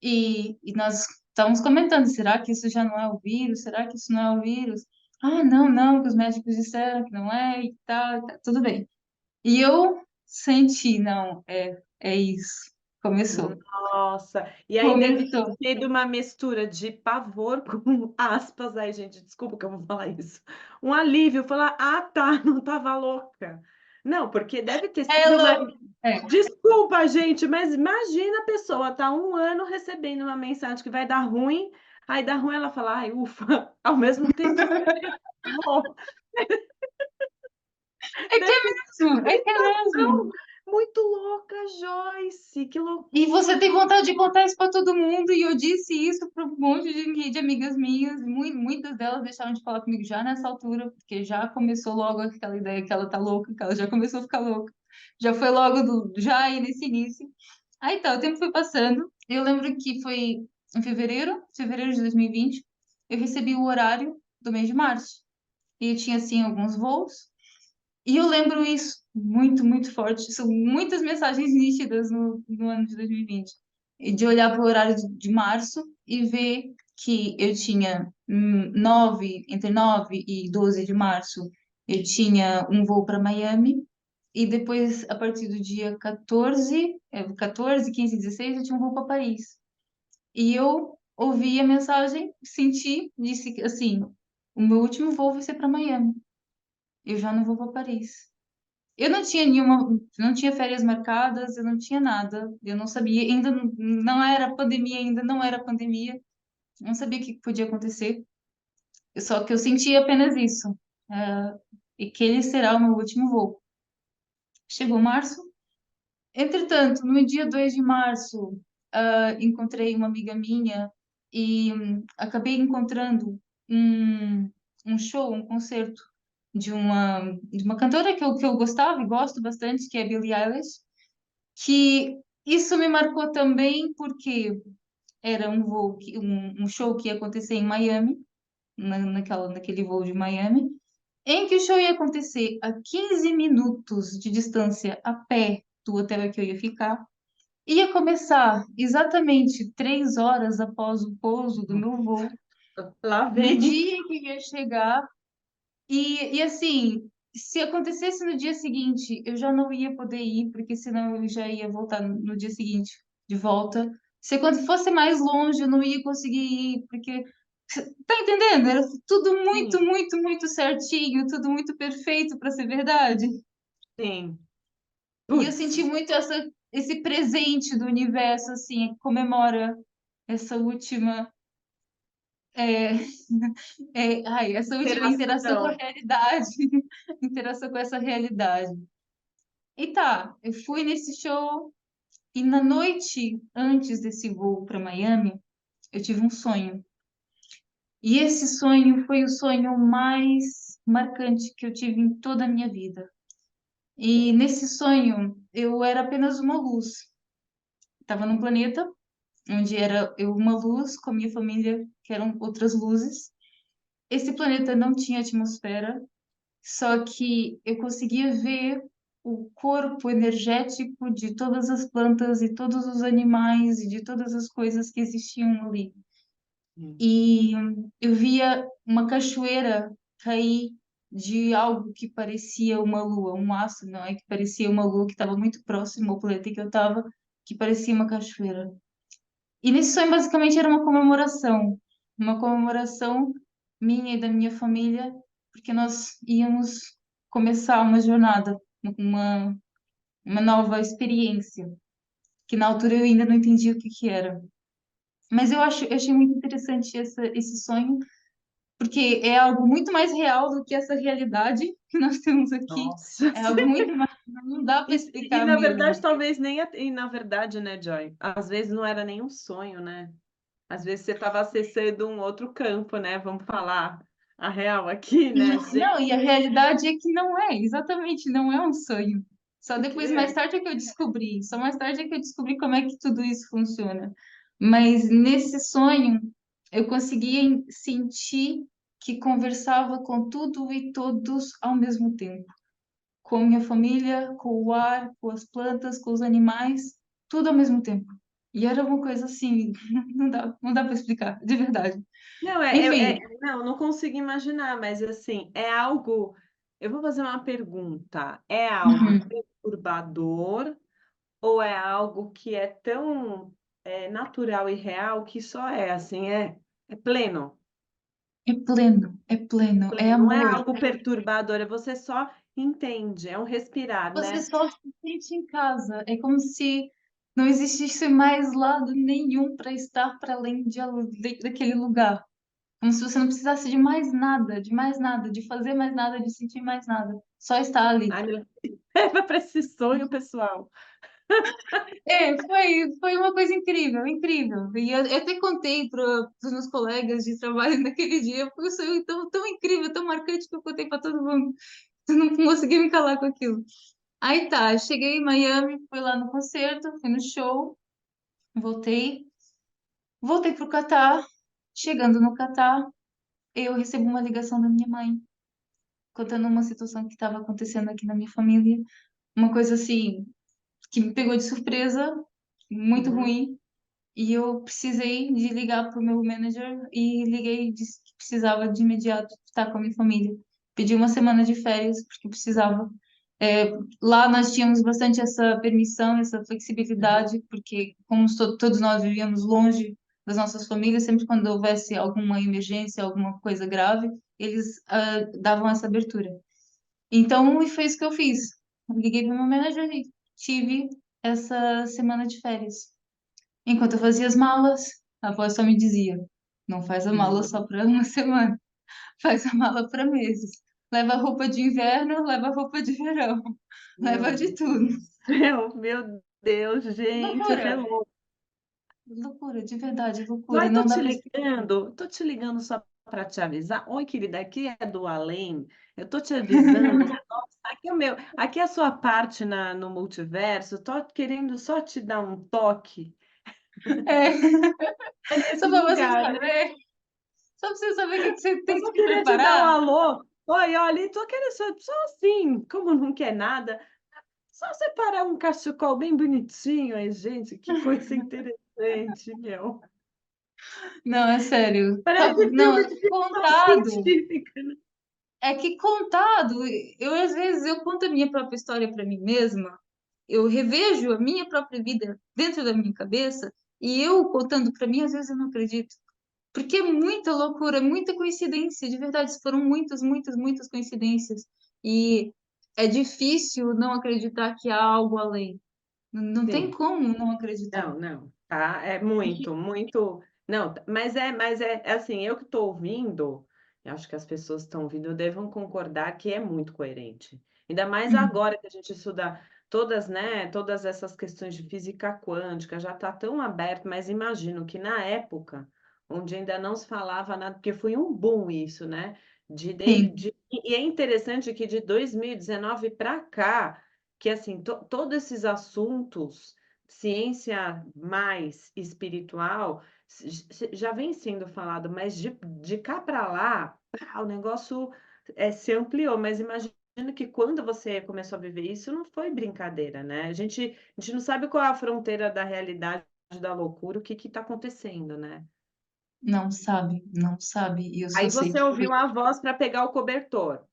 E nós estávamos comentando, será que isso já não é o vírus? Será que isso não é o vírus? Ah, não, não, que os médicos disseram que não é e tal, tudo bem. E eu senti, não, é isso. Começou. Nossa, e aí deve ter Começou. sido uma mistura de pavor com aspas, aí gente, desculpa que eu vou falar isso, um alívio, falar: "Ah tá, não estava louca". Não, porque deve ter sido uma Ela, é, desculpa gente, mas imagina a pessoa tá 1 ano recebendo uma mensagem que vai dar ruim, aí dá ruim ela fala: "Ai ufa", ao mesmo tempo bom, é que deve é ter mesmo, é que é mesmo. sido muito louca, Joyce, que E loucura. você tem vontade de contar isso para todo mundo, e eu disse isso para um monte de amigas minhas, muitas delas deixaram de falar comigo já nessa altura, porque já começou logo aquela ideia que ela tá louca, que ela já começou a ficar louca. Já foi logo já aí nesse início. Aí tá, o tempo foi passando. Eu lembro que foi em fevereiro de 2020, eu recebi o horário do mês de março. E eu tinha, assim, alguns voos. E eu lembro isso muito, muito forte. São muitas mensagens nítidas no ano de 2020. E de olhar para o horário de março e ver que eu tinha entre 9 e 12 de março, eu tinha um voo para Miami. E depois, a partir do dia 14, 15, 16, eu tinha um voo para Paris. E eu ouvi a mensagem, senti, disse assim: o meu último voo vai ser para Miami. Eu já não vou para Paris. Eu não tinha não tinha férias marcadas, eu não tinha nada, eu não sabia, ainda não era pandemia, ainda não era pandemia, não sabia o que podia acontecer, só que eu senti apenas isso, e que ele será o meu último voo. Chegou março, entretanto, no dia 2 de março, encontrei uma amiga minha e acabei encontrando um, um show, um concerto de uma cantora que eu gostava e gosto bastante, que é Billie Eilish. Que isso me marcou também porque era um show que ia acontecer em Miami, naquele voo de Miami, em que o show ia acontecer a 15 minutos de distância a pé do hotel que eu ia ficar. Ia começar exatamente 3 horas após o pouso do meu voo, Lá no vem. dia que ia chegar. E assim, se acontecesse no dia seguinte, eu já não ia poder ir, porque senão eu já ia voltar no dia seguinte de volta. Se quando fosse mais longe, eu não ia conseguir ir, porque. Tá entendendo? Era tudo muito, Sim, muito, muito certinho, tudo muito perfeito para ser verdade. sim. E eu senti Puts, muito esse presente do universo, assim, que comemora essa última. é, essa última interação com a interação. realidade, interação com essa realidade. E tá, eu fui nesse show e na noite antes desse voo para Miami, eu tive um sonho. E esse sonho foi o sonho mais marcante que eu tive em toda a minha vida. E nesse sonho, eu era apenas uma luz. Estava num planeta onde era eu uma luz com a minha família, que eram outras luzes. Esse planeta não tinha atmosfera. Só que eu conseguia ver o corpo energético de todas as plantas e todos os animais e de todas as coisas que existiam ali. Sim, E eu via uma cachoeira cair de algo que parecia uma lua, um astro, não é? Que parecia uma lua que estava muito próximo ao planeta que eu estava, que parecia uma cachoeira. E nesse sonho, basicamente, era uma comemoração minha e da minha família, porque nós íamos começar uma jornada, uma, uma nova experiência, que na altura eu ainda não entendia o que que era. Mas eu achei muito interessante esse sonho, porque é algo muito mais real do que essa realidade que nós temos aqui. nossa, É algo muito mais, não dá para e explicar na mesmo. verdade talvez nem a e na verdade, né, Joy, às vezes não era nem um sonho, né, às vezes você estava acessando um outro campo, né, vamos falar a real aqui, né, Não, não, e a gente, realidade é que não é, exatamente, não é um sonho. Só o que depois, mais é? tarde, é que eu descobri. Só mais tarde é que eu descobri como é que tudo isso funciona. Mas nesse sonho, eu conseguia sentir que conversava com tudo e todos ao mesmo tempo. Com minha família, com o ar, com as plantas, com os animais, tudo ao mesmo tempo. E era uma coisa assim, não dá para explicar, de verdade. Não, Enfim, não, não consigo imaginar, mas assim, é algo. Eu vou fazer uma pergunta. É algo uhum, perturbador ou é algo que é tão natural e real que só é assim, é pleno? é pleno, é Não é amor. algo perturbador, é você só entende, é um respirar, Você né? só se sente em casa. É como se não existisse mais lado nenhum para estar para além daquele lugar. Como se você não precisasse de mais nada, de fazer mais nada, de sentir mais nada. Só estar ali. Ai, meu... leva para esse sonho, pessoal. Foi uma coisa incrível, incrível. E eu até contei para os meus colegas de trabalho naquele dia, foi um sonho tão incrível, tão marcante que eu contei para todo mundo. Eu não consegui me calar com aquilo. Aí tá, cheguei em Miami, fui lá no concerto, fui no show, voltei, voltei pro Catar. Chegando no Catar, eu recebo uma ligação da minha mãe, contando uma situação que estava acontecendo aqui na minha família. Uma coisa assim, que me pegou de surpresa, muito Uhum, ruim. E eu precisei de ligar para o meu manager e liguei e disse que precisava de imediato estar com a minha família. Pedi uma semana de férias porque precisava. É, lá nós tínhamos bastante essa permissão, essa uhum. flexibilidade, porque como todos nós vivíamos longe das nossas famílias, sempre quando houvesse alguma emergência, alguma coisa grave, eles davam essa abertura. Então, e foi isso que eu fiz. Eu liguei para o meu manager e tive essa semana de férias. Enquanto eu fazia as malas, a avó só me dizia: não faz a mala só para uma semana, faz a mala para meses. Leva roupa de inverno, leva roupa de verão, Meu leva de Deus tudo. do céu, meu Deus, gente, Loucura, relou. loucura, de verdade, loucura. Joy, Não dá para explicar. tô te ligando só para te avisar. Oi, querida, aqui é do além. Eu tô te avisando. Nossa, aqui é o meu, aqui é a sua parte no multiverso. Tô querendo só te dar um toque. É, É só nesse para você lugar, né? saber, só para você saber o que você Eu tem só que queria te dar um preparar. alô. Oi, olha, tô querendo só assim, como não quer nada, só separar um cachecol bem bonitinho aí, gente. Que coisa interessante, meu. Não, é sério. Parece Não, filme de ficção contado. científica. É que contado, eu às vezes eu conto a minha própria história para mim mesma, eu revejo a minha própria vida dentro da minha cabeça e eu contando para mim, às vezes eu não acredito. Porque é muita loucura, muita coincidência, de verdade, foram muitas, muitas, muitas coincidências. E é difícil não acreditar que há algo além. Não tem Sim. como não acreditar. Não, não, tá? É É que, muito, muito. Não, é assim, eu que estou ouvindo, eu acho que as pessoas que estão ouvindo devam concordar que é muito coerente. Ainda mais hum, agora que a gente estuda todas, né, todas essas questões de física quântica, já está tão aberto, mas imagino que na época, onde ainda não se falava nada, porque foi um boom isso, né? sim, E é interessante que de 2019 para cá, que assim, todos esses assuntos ciência mais espiritual já vem sendo falado, mas de cá para lá, o negócio se ampliou. Mas imagino que quando você começou a viver isso, não foi brincadeira, né? A gente não sabe qual é a fronteira da realidade, da loucura, o que está acontecendo, né? não sabe, não sabe. E eu só Aí sei você que foi. ouviu a voz para pegar o cobertor.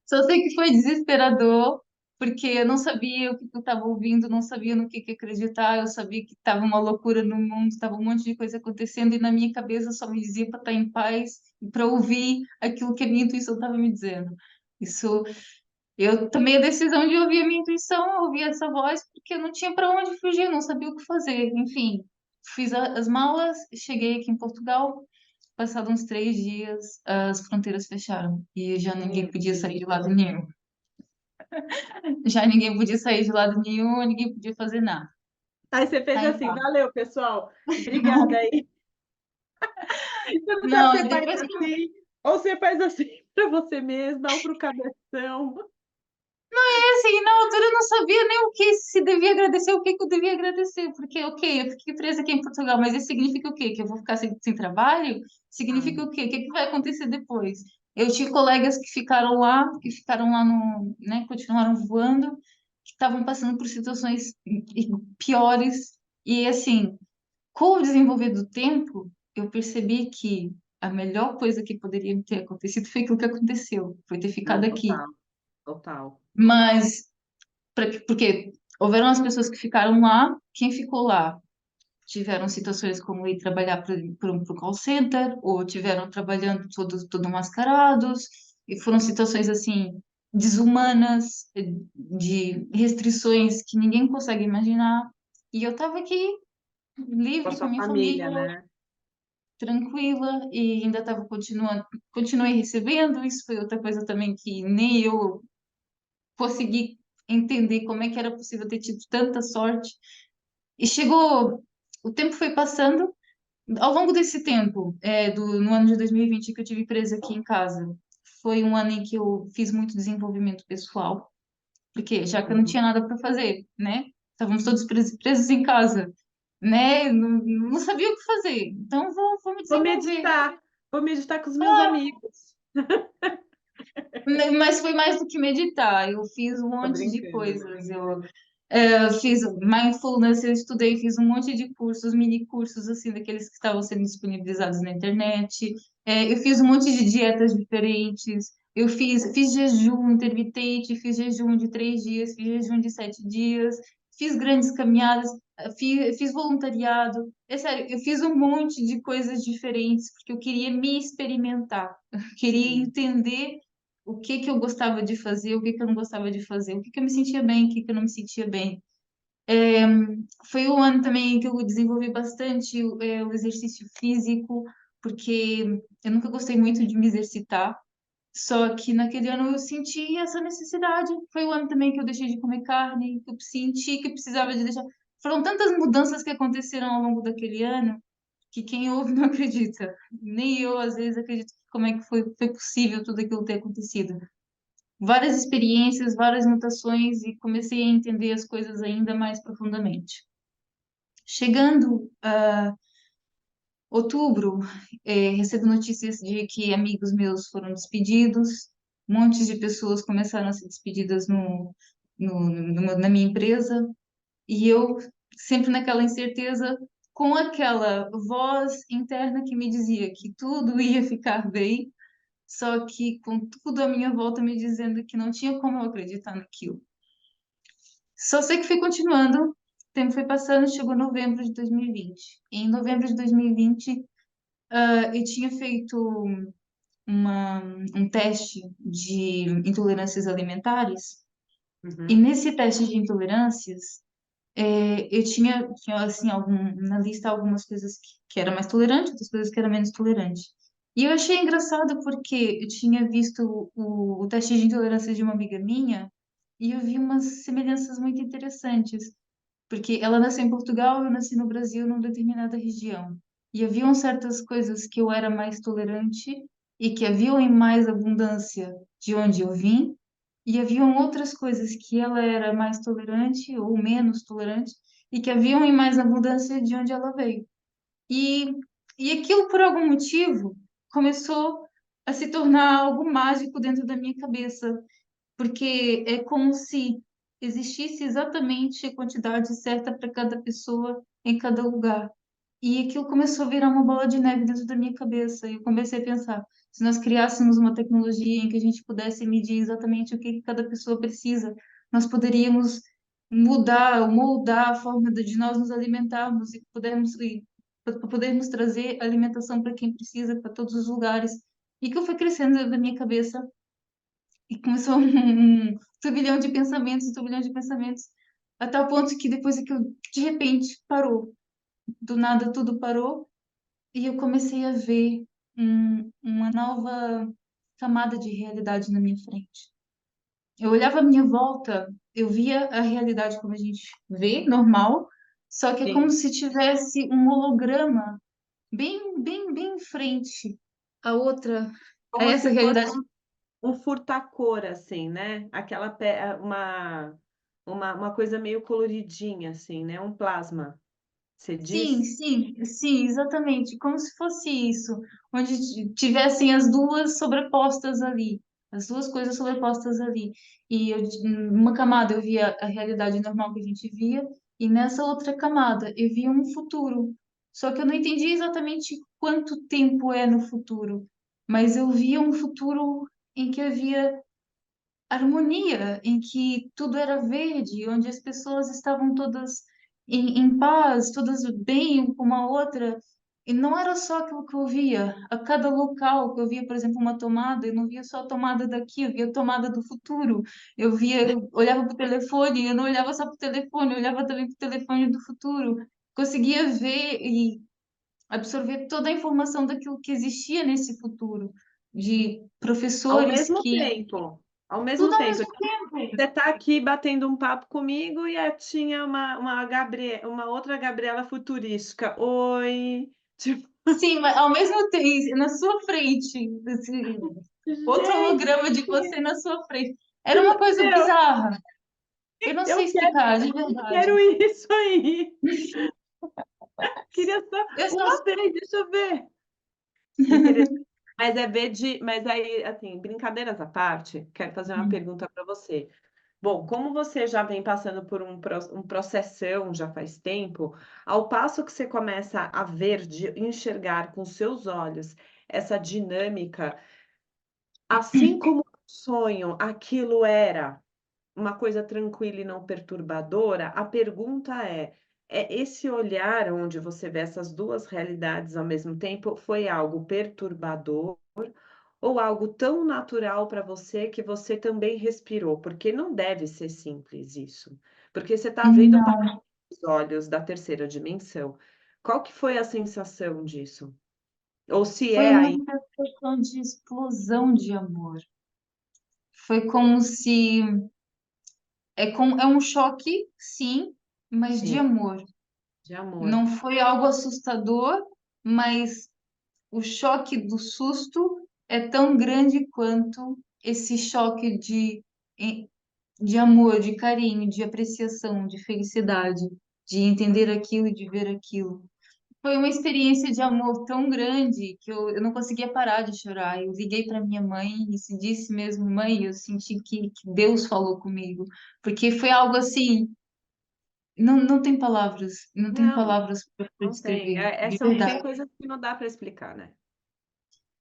Só sei que foi desesperador, porque eu não sabia o que eu estava ouvindo, não sabia no que acreditar, eu sabia que estava uma loucura no mundo, estava um monte de coisa acontecendo, e na minha cabeça só me dizia para estar em paz e para ouvir aquilo que a minha intuição estava me dizendo. Isso, eu tomei a decisão de ouvir a minha intuição, ouvir essa voz, porque eu não tinha para onde fugir, eu não sabia o que fazer. Enfim, fiz as malas, cheguei aqui em Portugal. Passado uns 3 dias, as fronteiras fecharam e já ninguém Meu podia sair Deus. de lado nenhum. Já ninguém podia sair de lado nenhum, ninguém podia fazer nada. Aí você fez Aí assim, tá. valeu, pessoal. Obrigada aí. Você sabe, Não, você e faz depois que. assim, ou você faz assim para você mesma, ou para o cabeção. assim, na altura eu não sabia nem o que se devia agradecer, o que que eu devia agradecer, porque, ok, eu fiquei presa aqui em Portugal, mas isso significa o quê? Que eu vou ficar sem trabalho? Significa o quê? O que que vai acontecer depois? Eu tive colegas que ficaram lá no, né, continuaram voando, que estavam passando por situações piores, e assim, com o desenvolver do tempo, eu percebi que a melhor coisa que poderia ter acontecido foi aquilo que aconteceu, foi ter ficado Não, aqui. total, total. Mas porque houveram as pessoas que ficaram lá, quem ficou lá tiveram situações como ir trabalhar para um call center, ou tiveram trabalhando todo mascarados, e foram situações assim desumanas, de restrições que ninguém consegue imaginar. E eu estava aqui Com a livre com a sua minha família, família, né? tranquila, e ainda estava continuando, continuei recebendo. Isso foi outra coisa também que nem eu consegui entender como é que era possível ter tido tanta sorte. E chegou, o tempo foi passando. Ao longo desse tempo, no ano de 2020 que eu tive presa aqui em casa, foi um ano em que eu fiz muito desenvolvimento pessoal, porque já que eu não Uhum. tinha nada para fazer, né? Estávamos todos presos em casa, né? Não sabia o que fazer. Então vou me Vou desenvolver. meditar, vou meditar com os meus amigos. Mas foi mais do que meditar. Eu fiz um Tô monte de brincando. coisas. Eu fiz mindfulness, eu estudei, fiz um monte de cursos, mini cursos, assim, daqueles que estavam sendo disponibilizados na internet. Eu fiz um monte de dietas diferentes. Fiz jejum intermitente, fiz jejum de 3 dias, fiz jejum de 7 dias, fiz grandes caminhadas, fiz voluntariado. É sério, eu fiz um monte de coisas diferentes porque eu queria me experimentar, eu queria Sim. entender o que que eu gostava de fazer, o que que eu não gostava de fazer, o que que eu me sentia bem, o que que eu não me sentia bem. É, Foi um ano também que eu desenvolvi bastante o exercício físico, porque eu nunca gostei muito de me exercitar, só que naquele ano eu senti essa necessidade. Foi o ano também que eu deixei de comer carne, que eu senti que eu precisava de deixar. Foram tantas mudanças que aconteceram ao longo daquele ano que quem ouve não acredita. Nem eu, às vezes, acredito como é que foi possível tudo aquilo ter acontecido. Várias experiências, várias mutações e comecei a entender as coisas ainda mais profundamente. Chegando a outubro, recebo notícias de que amigos meus foram despedidos, montes de pessoas começaram a ser despedidas na minha empresa, e eu sempre naquela incerteza, com aquela voz interna que me dizia que tudo ia ficar bem, só que com tudo à minha volta me dizendo que não tinha como eu acreditar naquilo. Só sei que fui continuando, o tempo foi passando, chegou novembro de 2020. E em novembro de 2020, eu tinha feito um teste de intolerâncias alimentares, e Uhum. nesse teste de intolerâncias, eu tinha assim, na lista algumas coisas que era mais tolerante, outras coisas que era menos tolerante. E eu achei engraçado porque eu tinha visto o teste de intolerância de uma amiga minha e eu vi umas semelhanças muito interessantes, porque ela nasceu em Portugal, eu nasci no Brasil, numa determinada região. E haviam certas coisas que eu era mais tolerante e que haviam em mais abundância de onde eu vim, e haviam outras coisas que ela era mais tolerante ou menos tolerante e que haviam em mais abundância de onde ela veio. E, e aquilo, por algum motivo, começou a se tornar algo mágico dentro da minha cabeça, porque é como se existisse exatamente a quantidade certa para cada pessoa em cada lugar. E aquilo começou a virar uma bola de neve dentro da minha cabeça. E eu comecei a pensar, se nós criássemos uma tecnologia em que a gente pudesse medir exatamente o que que cada pessoa precisa, nós poderíamos mudar, ou moldar a forma de nós nos alimentarmos e para podermos trazer alimentação para quem precisa, para todos os lugares. E que foi crescendo dentro da minha cabeça e começou um turbilhão de pensamentos, um turbilhão de pensamentos, a tal ponto que depois aquilo, de repente, parou. Do nada tudo parou e eu comecei a ver uma nova camada de realidade na minha frente. Eu olhava à minha volta, eu via a realidade como a gente vê, normal, só que é como Sim. se tivesse um holograma bem, bem, bem em frente a outra, a Como essa se fosse realidade. um furta-cor, assim, né? Aquela uma coisa meio coloridinha, assim, né? Um plasma, você Sim, diz? sim, sim, exatamente, como se fosse isso, onde tivessem as duas sobrepostas ali, as duas coisas sobrepostas ali. E numa camada eu via a realidade normal que a gente via, e nessa outra camada eu via um futuro. Só que eu não entendi exatamente quanto tempo é no futuro, mas eu via um futuro em que havia harmonia, em que tudo era verde, onde as pessoas estavam todas em paz, todas bem com uma outra. E não era só aquilo que eu via. A cada local que eu via, por exemplo, uma tomada, eu não via só a tomada daqui, eu via a tomada do futuro. Eu olhava para o telefone, eu não olhava só para o telefone, eu olhava também para o telefone do futuro. Conseguia ver e absorver toda a informação daquilo que existia nesse futuro, de Ao professores mesmo que tempo, ao mesmo tudo ao tempo. mesmo tempo. Você está aqui batendo um papo comigo e tinha uma outra Gabriela futurística. Oi, tipo, Sim, mas ao mesmo tempo, na sua frente, outro gente, holograma de você na sua frente. Era uma coisa meu, bizarra. Eu não sei eu quero, explicar, de eu verdade. quero isso aí. Queria só Eu só... uma vez, deixa eu ver. Interessante. Mas é ver de, mas aí, assim, brincadeiras à parte, quero fazer uma pergunta para você. Bom, como você já vem passando por um processão já faz tempo, ao passo que você começa a ver, de enxergar com seus olhos essa dinâmica, assim como o sonho, aquilo era uma coisa tranquila e não perturbadora, a pergunta é esse olhar onde você vê essas duas realidades ao mesmo tempo, foi algo perturbador ou algo tão natural para você que você também respirou? Porque não deve ser simples isso, porque você está vendo para Não, os olhos da terceira dimensão. Qual que foi a sensação disso? Ou se foi é uma aí? sensação de explosão de amor. Foi como se... é um choque, sim, mas de Sim, amor. de amor. Não foi algo assustador, mas o choque do susto é tão grande quanto esse choque de amor, de carinho, de apreciação, de felicidade, de entender aquilo e de ver aquilo. Foi uma experiência de amor tão grande que eu não conseguia parar de chorar. Eu liguei para minha mãe e se disse mesmo, mãe, eu senti que Deus falou comigo, porque foi algo assim, não tem palavras, não tem Não, palavras para não tem. descrever, de Tem verdade. coisas que não dá para explicar, né?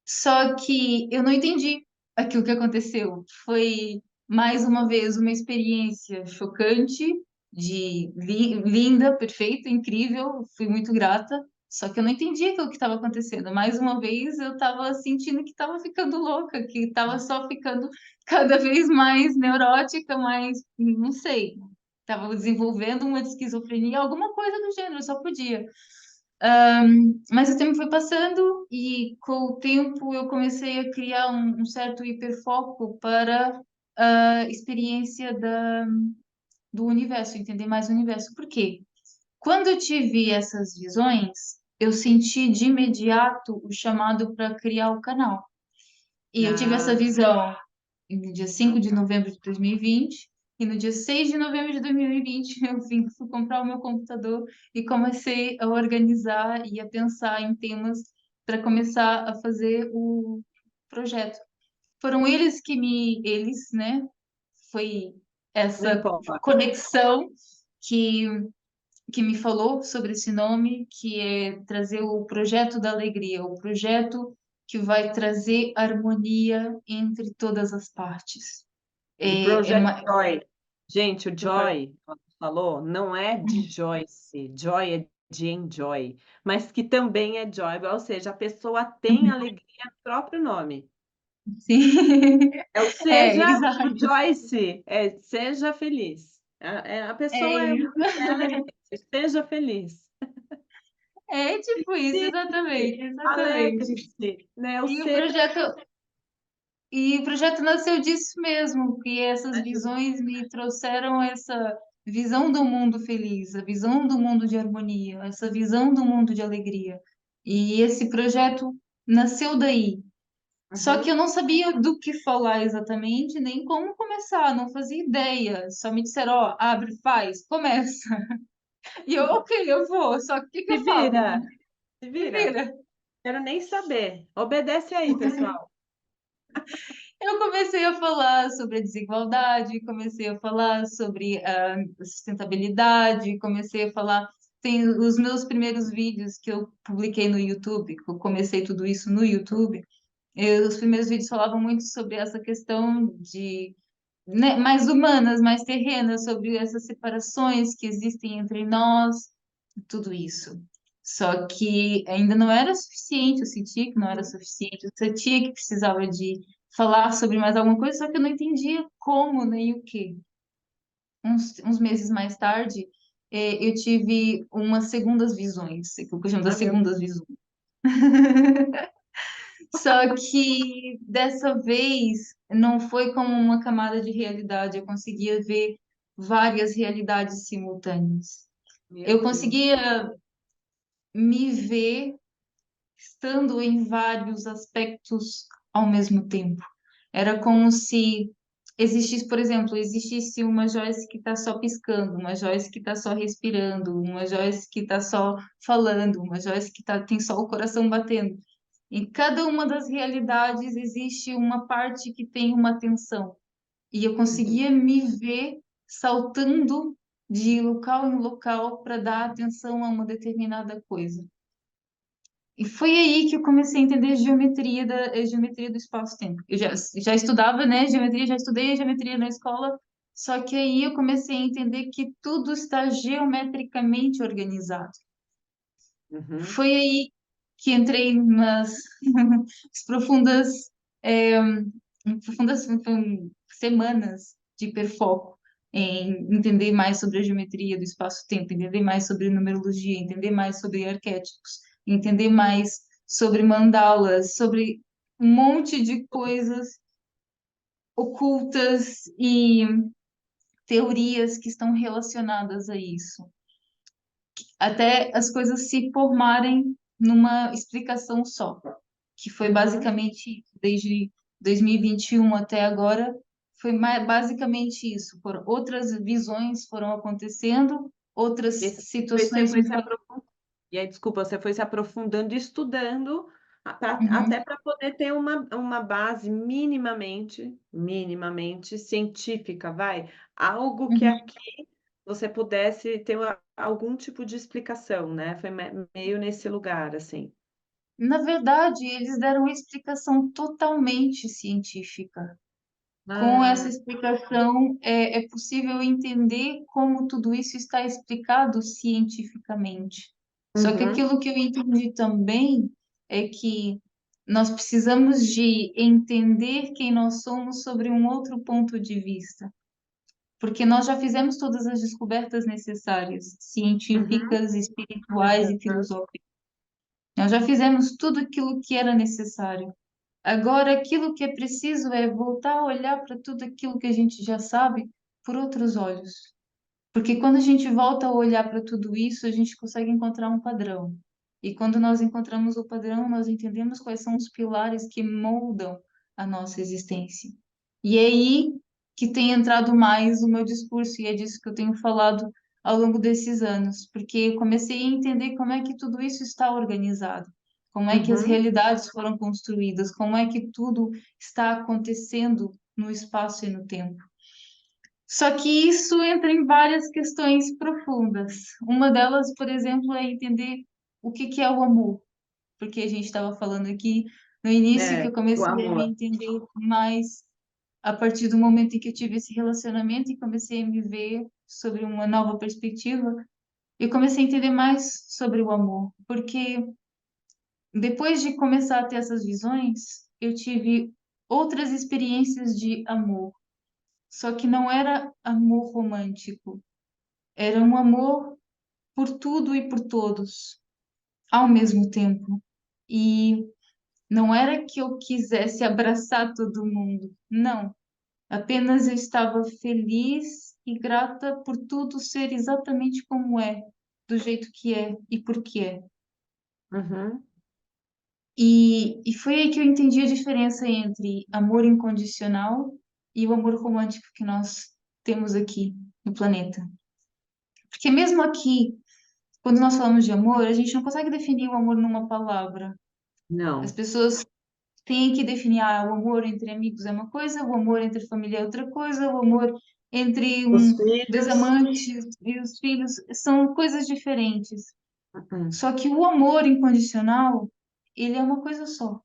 Só que eu não entendi aquilo que aconteceu. Foi mais uma vez uma experiência chocante, linda, perfeita, incrível. Fui muito grata. Só que eu não entendi aquilo que estava acontecendo. Mais uma vez eu estava sentindo que estava ficando louca, que estava só ficando cada vez mais neurótica, mais, não sei, estava desenvolvendo uma esquizofrenia, alguma coisa do gênero, só podia. Mas o tempo foi passando e com o tempo eu comecei a criar um certo hiperfoco para a experiência do universo, entender mais o universo. Por quê? Quando eu tive essas visões, eu senti de imediato o chamado para criar o canal. E eu tive essa Ah, visão no dia 5 de novembro de 2020, e no dia 6 de novembro de 2020 fui comprar o meu computador e comecei a organizar e a pensar em temas para começar a fazer o projeto. Foram eles, né? Foi não essa importa. conexão que, que me falou sobre esse nome, que é trazer o projeto da alegria, o projeto que vai trazer harmonia entre todas as partes. O É Project uma... Joy. Gente, o Joy, ela falou, não é de Joyce. Joy é de enjoy, mas que também é joy, ou seja, a pessoa tem alegria no próprio nome. Sim, É o é, seja, o exato. Joyce, é seja feliz. A É pessoa é, isso. ela é isso, seja feliz. É tipo isso, exatamente, exatamente. Alegre-se, né? O E o ser, projeto, e o projeto nasceu disso mesmo, que essas visões me trouxeram essa visão do mundo feliz, a visão do mundo de harmonia, essa visão do mundo de alegria. E esse projeto nasceu daí. Só que Uhum. eu não sabia do que falar exatamente, nem como começar, não fazia ideia. Só me disseram, ó, abre, faz, começa. E eu, ok, eu vou. Só que o que que Se eu falo? vira, se Me vira. vira. Quero nem saber. Obedece aí, pessoal. Eu comecei a falar sobre a desigualdade, comecei a falar sobre a sustentabilidade, comecei a falar. Tem os meus primeiros vídeos que eu publiquei no YouTube, que eu comecei tudo isso no YouTube. Os primeiros vídeos falavam muito sobre essa questão de, né, mais humanas, mais terrenas, sobre essas separações que existem entre nós, tudo isso. Só que ainda não era suficiente, eu sentia que não era Uhum. suficiente, eu sentia que precisava de falar sobre mais alguma coisa, só que eu não entendia como nem o que. Uns meses mais tarde, eu tive umas segundas visões, que eu chamo das Ah, meu. segundas visões. Só que dessa vez não foi como uma camada de realidade, eu conseguia ver várias realidades simultâneas. Meu Eu Deus. conseguia me ver estando em vários aspectos ao mesmo tempo. Era como se existisse, por exemplo, existisse uma Joyce que está só piscando, uma Joyce que está só respirando, uma Joyce que está só falando, uma Joyce que tem só o coração batendo. Em cada uma das realidades existe uma parte que tem uma tensão. E eu Uhum. conseguia me ver saltando de local em local para dar atenção a uma determinada coisa. E foi aí que eu comecei a entender a geometria do espaço-tempo. Eu já estudava, né, geometria, já estudei geometria na escola, só que aí eu comecei a entender que tudo está geometricamente organizado. Uhum. Foi aí que entrei nas profundas, é, profundas semanas de hiperfoco em entender mais sobre a geometria do espaço-tempo, entender mais sobre numerologia, entender mais sobre arquétipos, entender mais sobre mandalas, sobre um monte de coisas ocultas e teorias que estão relacionadas a isso, até as coisas se formarem numa explicação só, que foi Uhum. basicamente desde 2021 até agora, foi basicamente isso. Outras visões foram acontecendo, outras Você situações foi me se aprofundando. E aí, desculpa, você foi se aprofundando, e estudando, Uhum, até para poder ter uma base minimamente científica, vai. Algo que uhum. aqui você pudesse ter algum tipo de explicação, né? Foi meio nesse lugar, assim. Na verdade, eles deram uma explicação totalmente científica. Com essa Ah, explicação, é possível entender como tudo isso está explicado cientificamente. Só que uhum, aquilo que eu entendi também é que nós precisamos de entender quem nós somos sobre um outro ponto de vista, porque nós já fizemos todas as descobertas necessárias, uhum, científicas, espirituais e filosóficas. Nós já fizemos tudo aquilo que era necessário. Agora, aquilo que é preciso é voltar a olhar para tudo aquilo que a gente já sabe por outros olhos. Porque quando a gente volta a olhar para tudo isso, a gente consegue encontrar um padrão. E quando nós encontramos o padrão, nós entendemos quais são os pilares que moldam a nossa existência. E é aí que tem entrado mais o meu discurso, e é disso que eu tenho falado ao longo desses anos, porque eu comecei a entender como é que tudo isso está organizado, como é que as uhum, realidades foram construídas, como é que tudo está acontecendo no espaço e no tempo. Só que isso entra em várias questões profundas. Uma delas, por exemplo, é entender o que que é o amor, porque a gente estava falando aqui no início que é, eu o comecei a me amor. entender mais a partir do momento em que eu tive esse relacionamento e comecei a me ver sobre uma nova perspectiva, eu comecei a entender mais sobre o amor, porque depois de começar a ter essas visões, eu tive outras experiências de amor, só que não era amor romântico. Era um amor por tudo e por todos, ao mesmo tempo. E não era que eu quisesse abraçar todo mundo, não. Apenas eu estava feliz e grata por tudo ser exatamente como é, do jeito que é e por que é. Uhum. E foi aí que eu entendi a diferença entre amor incondicional e o amor romântico que nós temos aqui no planeta. Porque mesmo aqui, quando nós falamos de amor, a gente não consegue definir o amor numa palavra. As Não. pessoas têm que definir, o amor entre amigos é uma coisa, o amor entre família é outra coisa, o amor entre Os dois filhos. amantes e os filhos são coisas diferentes. Uh-uh. Só que o amor incondicional, ele é uma coisa só.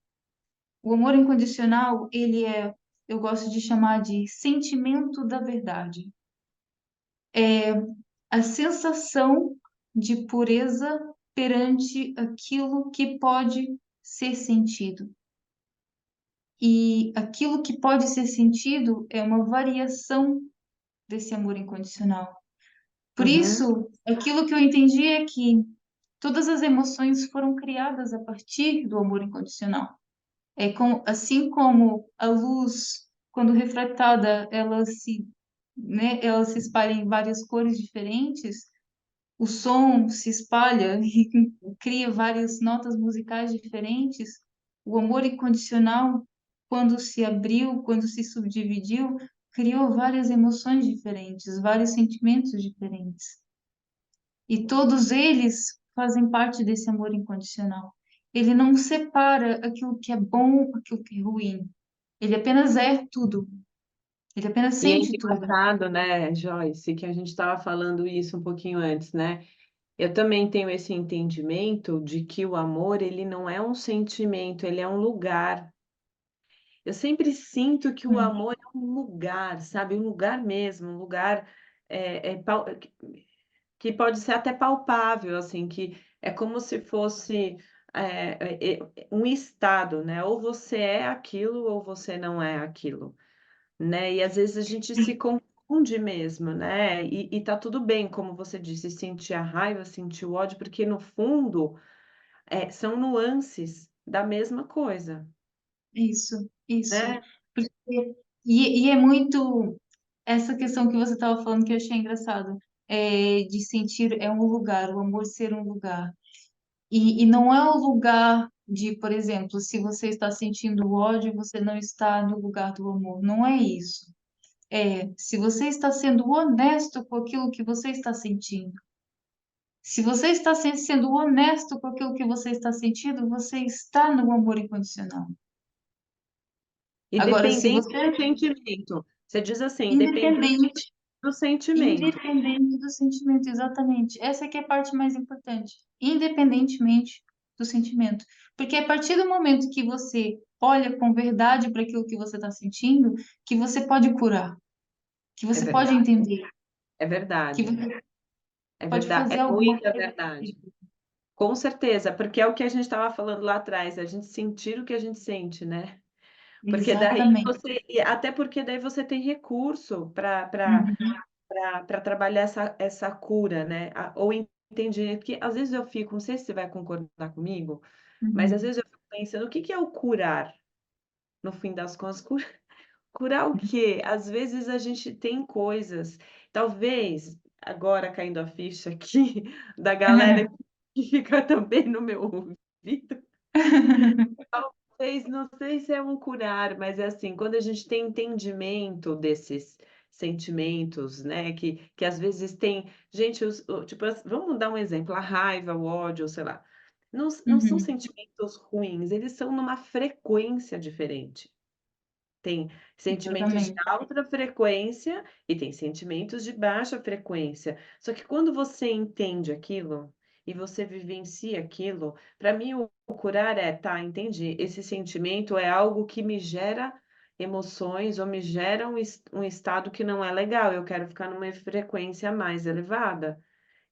O amor incondicional, ele é, eu gosto de chamar de sentimento da verdade. É a sensação de pureza perante aquilo que pode ser sentido. E aquilo que pode ser sentido é uma variação desse amor incondicional. Por Uhum. isso, aquilo que eu entendi é que todas as emoções foram criadas a partir do amor incondicional. Assim como a luz, quando refratada, ela se espalha em várias cores diferentes, o som se espalha e cria várias notas musicais diferentes. O amor incondicional, quando se abriu, quando se subdividiu, criou várias emoções diferentes, vários sentimentos diferentes. E todos eles fazem parte desse amor incondicional. Ele não separa aquilo que é bom, aquilo que é ruim. Ele apenas é tudo. Ele apenas E é sente tudo. engraçado, né, Joyce, que a gente estava falando isso um pouquinho antes, né? Eu também tenho esse entendimento de que o amor, ele não é um sentimento, ele é um lugar. Eu sempre sinto que o Hum, amor é um lugar, sabe? Um lugar mesmo, um lugar que pode ser até palpável, assim, que é como se fosse um estado, né? Ou você é aquilo ou você não é aquilo, né? E às vezes a gente se confunde mesmo, né? E tá tudo bem, como você disse, sentir a raiva, sentir o ódio, porque no fundo são nuances da mesma coisa, isso, isso. né? Porque, e é muito essa questão que você estava falando que eu achei engraçado, de sentir é um lugar, o amor ser um lugar. E não é o lugar de, por exemplo, se você está sentindo ódio, você não está no lugar do amor. Não é isso. Se você está sendo honesto com aquilo que você está sentindo. Se você está sendo honesto com aquilo que você está sentindo, você está no amor incondicional. Agora, se Independente você do sentimento. Você diz assim, independente independente, do sentimento. independente do sentimento, exatamente. Essa que é a parte mais importante. Independentemente do sentimento. Porque é a partir do momento que você olha com verdade para aquilo que você está sentindo, que você pode curar, que É você pode verdade, entender, é que verdade, você é pode verdade, fazer é alguma muita coisa. verdade. Com certeza, porque é o que a gente estava falando lá atrás, a gente sentir o que a gente sente, né? Porque daí Exatamente. você, e até porque daí você tem recurso Uhum, para trabalhar essa cura, né? Ou entender, porque às vezes eu fico, não sei se você vai concordar comigo, mas às uhum. vezes eu fico pensando, o que que é o curar? No fim das contas, curar o quê? Às vezes a gente tem coisas, talvez, agora caindo a ficha aqui, da galera que fica também no meu ouvido, talvez, não sei se é um curar, mas é assim, quando a gente tem entendimento desses sentimentos, né, que às vezes tem, gente, tipo, vamos dar um exemplo, a raiva, o ódio, sei lá, não são Uhum. sentimentos ruins, eles são numa frequência diferente. Tem sentimentos de Exatamente. alta frequência e tem sentimentos de baixa frequência. Só que quando você entende aquilo e você vivencia aquilo, para mim o curar é, tá, entendi. Esse sentimento é algo que me gera emoções ou me gera um estado que não é legal. Eu quero ficar numa frequência mais elevada.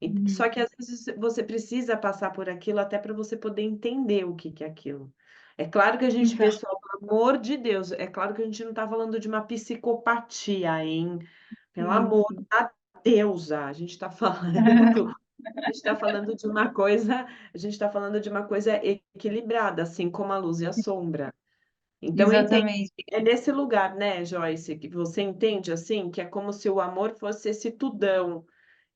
Uhum. Só que às vezes você precisa passar por aquilo até para você poder entender o que que é aquilo. É claro que a gente, Então, pessoal, pelo amor de Deus, é claro que a gente não está falando de uma psicopatia, hein? Pelo sim, amor sim. da deusa, a gente está falando, a gente está falando de uma coisa, a gente está falando de uma coisa equilibrada, assim como a luz e a sombra. Então, entende, Exatamente. é nesse lugar, né, Joyce, que você entende assim, que é como se o amor fosse esse tudão.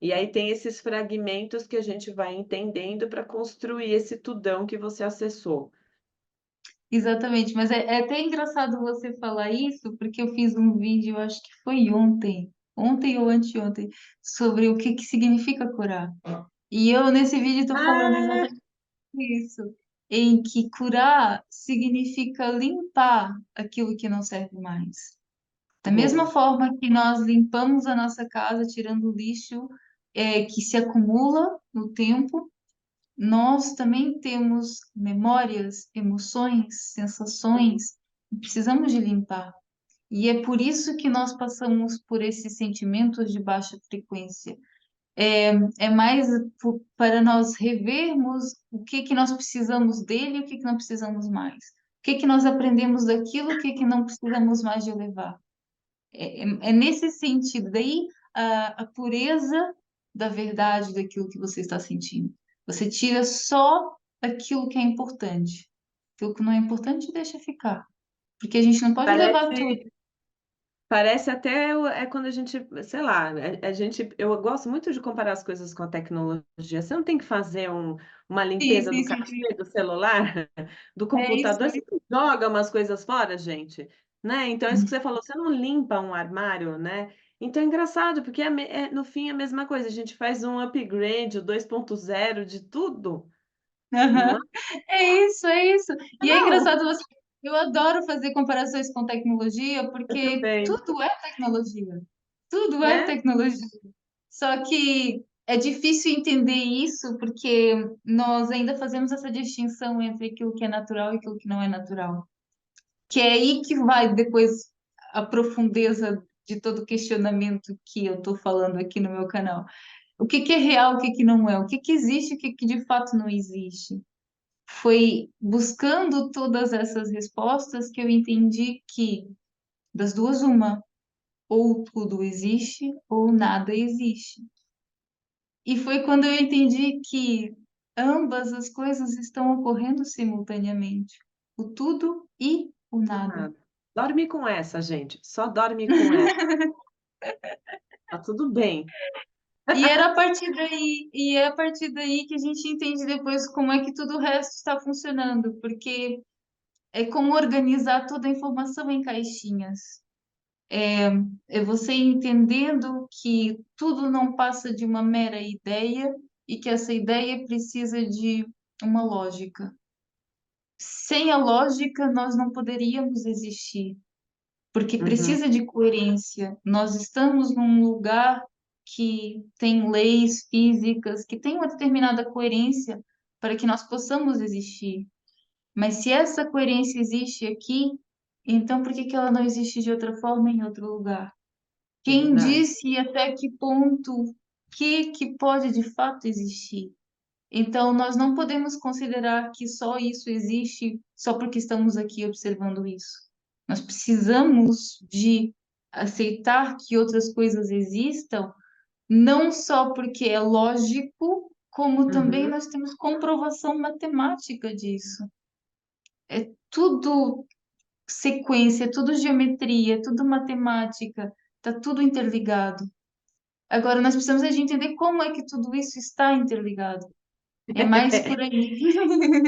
E aí tem esses fragmentos que a gente vai entendendo para construir esse tudão que você acessou. exatamente. Mas é até engraçado você falar isso, porque eu fiz um vídeo, acho que foi ontem ou anteontem, sobre o que que significa curar. E eu, nesse vídeo, estou falando Ah, exatamente isso, em que curar significa limpar aquilo que não serve mais. Da mesma boa. forma que nós limpamos a nossa casa, tirando o lixo, que se acumula no tempo, nós também temos memórias, emoções, sensações, e precisamos de limpar. E é por isso que nós passamos por esses sentimentos de baixa frequência. É mais para nós revermos o que que nós precisamos dele e o que que não precisamos mais. O que que nós aprendemos daquilo, o que que não precisamos mais de levar. É nesse sentido. Daí a pureza da verdade daquilo que você está sentindo. Você tira só aquilo que é importante. Aquilo que não é importante, deixa ficar. Porque a gente não pode levar tudo. Parece, parece até quando a gente, sei lá, a gente, eu gosto muito de comparar as coisas com a tecnologia. Você não tem que fazer uma Sim, limpeza sim, do sim, sim. cachê do celular, do É isso computador, você aí. não joga umas coisas fora, gente, né? Então, é isso que você falou, você não limpa um armário, né? Então é engraçado, porque no fim é a mesma coisa, a gente faz um upgrade, o 2.0 de tudo, não Aham. é? É isso, é isso. E é Não, engraçado você. Eu adoro fazer comparações com tecnologia, eu porque também, tudo é tecnologia. Tudo é né? tecnologia. Só que é difícil entender isso porque nós ainda fazemos essa distinção entre aquilo que é natural e aquilo que não é natural. Que é aí que vai depois a profundeza de todo o questionamento que eu estou falando aqui no meu canal. O que que é real, o que que não é? O que que existe, o que que de fato não existe? Foi buscando todas essas respostas que eu entendi que das duas uma, ou tudo existe ou nada existe. E foi quando eu entendi que ambas as coisas estão ocorrendo simultaneamente, o tudo e o nada. Nada. Dorme com essa, gente, só dorme com essa, tá tudo bem. E é a partir daí que a gente entende depois como é que tudo o resto está funcionando, porque é como organizar toda a informação em caixinhas. É você entendendo que tudo não passa de uma mera ideia e que essa ideia precisa de uma lógica. Sem a lógica, nós não poderíamos existir, porque Uhum, precisa de coerência. Nós estamos num lugar que tem leis físicas, que tem uma determinada coerência para que nós possamos existir. Mas se essa coerência existe aqui, então por que que ela não existe de outra forma em outro lugar? Quem verdade. disse e até que ponto que pode de fato existir? Então, nós não podemos considerar que só isso existe só porque estamos aqui observando isso. Nós precisamos de aceitar que outras coisas existam, não só porque é lógico, como também Uhum. nós temos comprovação matemática disso. É tudo sequência, é tudo geometria, é tudo matemática, está tudo interligado. Agora, nós precisamos é de entender como é que tudo isso está interligado. É mais por aí.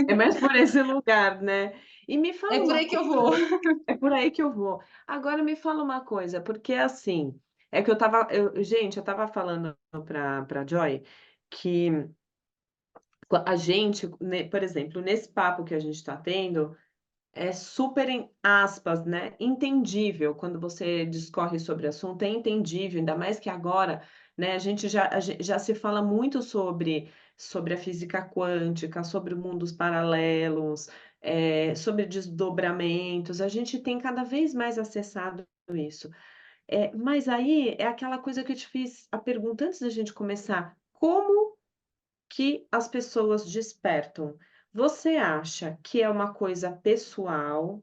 É mais por esse lugar, né. E me É fala por uma aí que coisa, eu vou. é por aí que eu vou. Agora me fala uma coisa, porque assim, é que eu estava falando pra Joy, que a gente, por exemplo, nesse papo que a gente está tendo, é super, em aspas, né, entendível quando você discorre sobre o assunto, é entendível, ainda mais que agora, né, a gente já se fala muito sobre a física quântica, sobre mundos paralelos, sobre desdobramentos, a gente tem cada vez mais acessado isso. Mas aí é aquela coisa que eu te fiz a pergunta antes da gente começar, como que as pessoas despertam? Você acha que é uma coisa pessoal,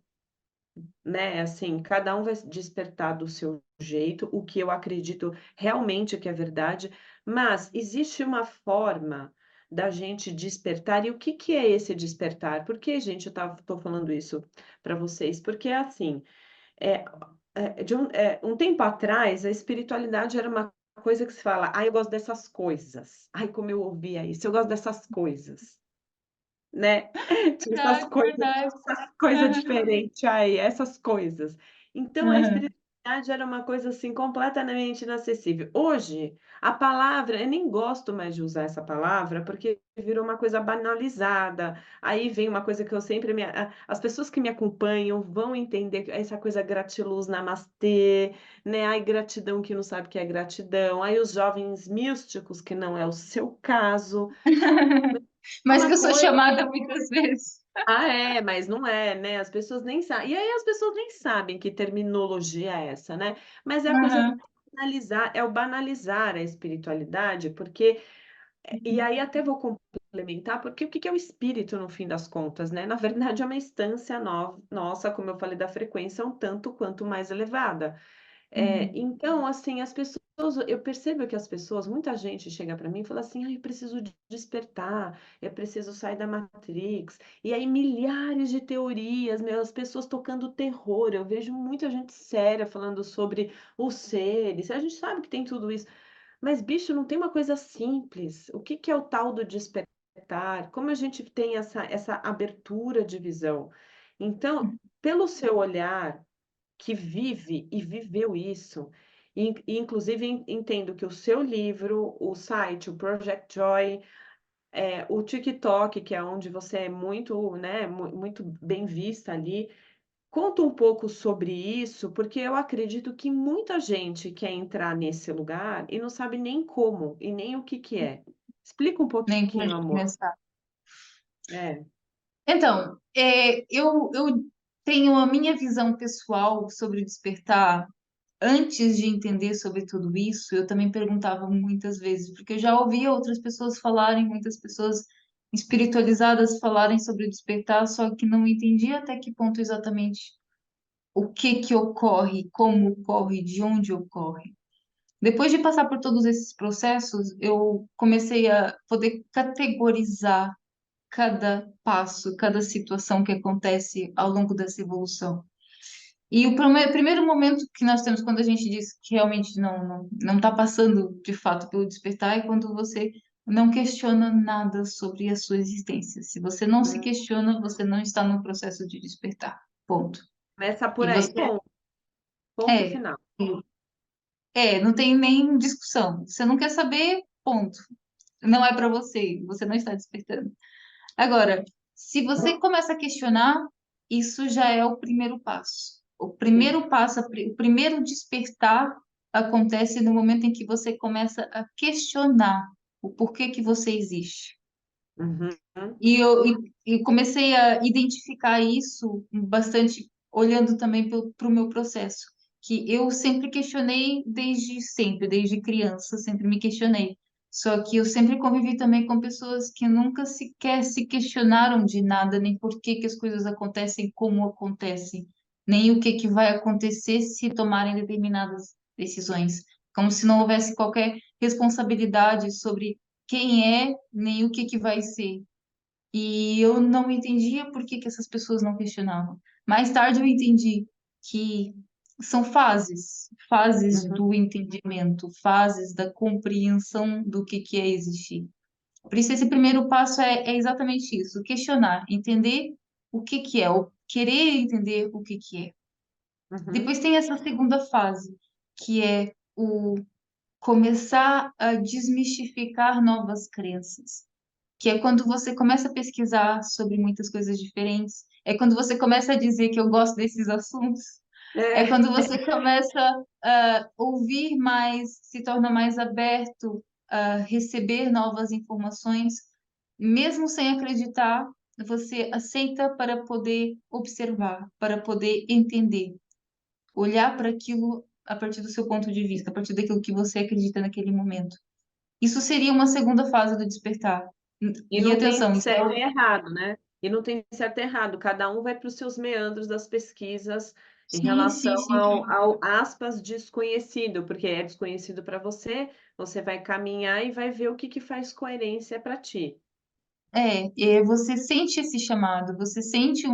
né, assim, cada um vai se despertar do seu jeito, o que eu acredito realmente que é verdade, mas existe uma forma da gente despertar, e o que que é esse despertar? Por que, gente, tô falando isso para vocês? Porque é assim, eh um tempo atrás, a espiritualidade era uma coisa que se fala: "Ai, eu gosto dessas coisas. Ai, como eu ouvia isso, eu gosto dessas coisas". né? Tinha Verdade, verdade. essas coisas Aham, diferentes aí, essas coisas. Então a aham. espiritualidade era uma coisa assim completamente inacessível. Hoje, a palavra, eu nem gosto mais de usar essa palavra porque virou uma coisa banalizada. Aí vem uma coisa que eu sempre as pessoas que me acompanham vão entender essa coisa gratiluz, namastê, né? Ai, gratidão que não sabe o que é gratidão. Aí os jovens místicos, que não é o seu caso. É Mas que uma eu sou coisa. chamada muitas vezes. Ah, é, mas não é, né, as pessoas nem sabem e aí as pessoas nem sabem que terminologia é essa, né, mas é a coisa Aham. banalizar, é o banalizar a espiritualidade, porque e aí até vou complementar, porque o que que é o espírito no fim das contas, né, na verdade é uma instância nossa, como eu falei da frequência, um tanto quanto mais elevada. Uhum. Então, assim, as pessoas eu percebo que as pessoas muita gente chega para mim e fala assim: "Ai, eu preciso despertar, eu preciso sair da Matrix", e aí milhares de teorias, meu, as pessoas tocando terror, eu vejo muita gente séria falando sobre os seres, a gente sabe que tem tudo isso, mas bicho, não tem uma coisa simples, o que que é o tal do despertar? Como a gente tem essa abertura de visão? Então, pelo seu olhar que vive e viveu isso. E inclusive entendo que o seu livro, o site, o Project Joy, o TikTok, que é onde você é muito, né, muito bem vista ali. Conta um pouco sobre isso, porque eu acredito que muita gente quer entrar nesse lugar e não sabe nem como e nem o que que é. Explica um Nem por pouquinho, onde amor. começar. É. Então, eu tenho a minha visão pessoal sobre despertar. Antes de entender sobre tudo isso, eu também perguntava muitas vezes, porque eu já ouvia outras pessoas falarem, muitas pessoas espiritualizadas falarem sobre o despertar, só que não entendia até que ponto exatamente o que que ocorre, como ocorre, de onde ocorre. Depois de passar por todos esses processos, eu comecei a poder categorizar cada passo, cada situação que acontece ao longo dessa evolução. E o primeiro momento que nós temos quando a gente diz que realmente não está passando de fato pelo despertar é quando você não questiona nada sobre a sua existência. Se você não se Hum, questiona, você não está no processo de despertar. Ponto. começa E por aí, você ponto, ponto é, final. não tem nem discussão. Você não quer saber, ponto. Não é para você, você não está despertando. Agora, se você começa a questionar, isso já é o primeiro passo. O Sim. primeiro passo, o primeiro despertar acontece no momento em que você começa a questionar o porquê que você existe. Uhum. E comecei a identificar isso bastante olhando também para o meu processo, que eu sempre questionei desde sempre, desde criança, sempre me questionei. Só que eu sempre convivi também com pessoas que nunca sequer se questionaram de nada, nem por que que as coisas acontecem como acontecem, nem o que que vai acontecer se tomarem determinadas decisões, como se não houvesse qualquer responsabilidade sobre quem é, nem o que que vai ser. E eu não entendia por que que essas pessoas não questionavam. Mais tarde eu entendi que são fases, fases Uhum. do entendimento, fases da compreensão do que é existir. Por isso esse primeiro passo é exatamente isso, questionar, entender o que é, ou querer entender o que é. Uhum. Depois tem essa segunda fase, que é o começar a desmistificar novas crenças, que é quando você começa a pesquisar sobre muitas coisas diferentes, é quando você começa a dizer que eu gosto desses assuntos, é É. quando você começa a ouvir mais, se torna mais aberto a receber novas informações, mesmo sem acreditar, você aceita para poder observar, para poder entender, olhar para aquilo a partir do seu ponto de vista, a partir daquilo que você acredita naquele momento. Isso seria uma segunda fase do despertar. E E não tem atenção, isso é certo e errado, né. E não tem certo e errado, cada um vai para os seus meandros das pesquisas em sim, relação sim, sim. ao aspas, "desconhecido", porque é desconhecido para você, você vai caminhar e vai ver o que que faz coerência para ti. Você sente esse chamado, você sente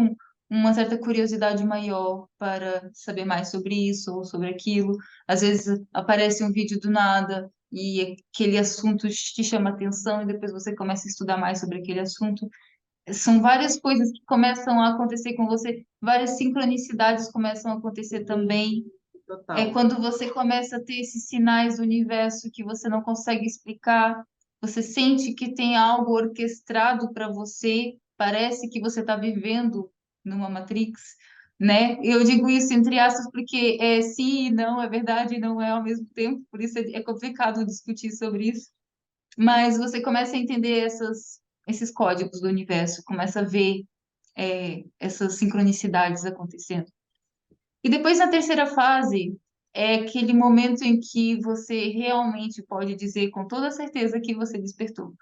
uma certa curiosidade maior para saber mais sobre isso ou sobre aquilo. Às vezes aparece um vídeo do nada e aquele assunto te chama atenção e depois você começa a estudar mais sobre aquele assunto. São várias coisas que começam a acontecer com você, várias sincronicidades começam a acontecer também. É Total. quando você começa a ter esses sinais do universo que você não consegue explicar, você sente que tem algo orquestrado para você, parece que você está vivendo numa Matrix, né? Eu digo isso entre aspas porque é sim e não, é verdade e não é ao mesmo tempo, por isso é complicado discutir sobre isso. Mas você começa a entender esses códigos do universo, começa a ver essas sincronicidades acontecendo. E depois, na terceira fase, é aquele momento em que você realmente pode dizer com toda certeza que você despertou.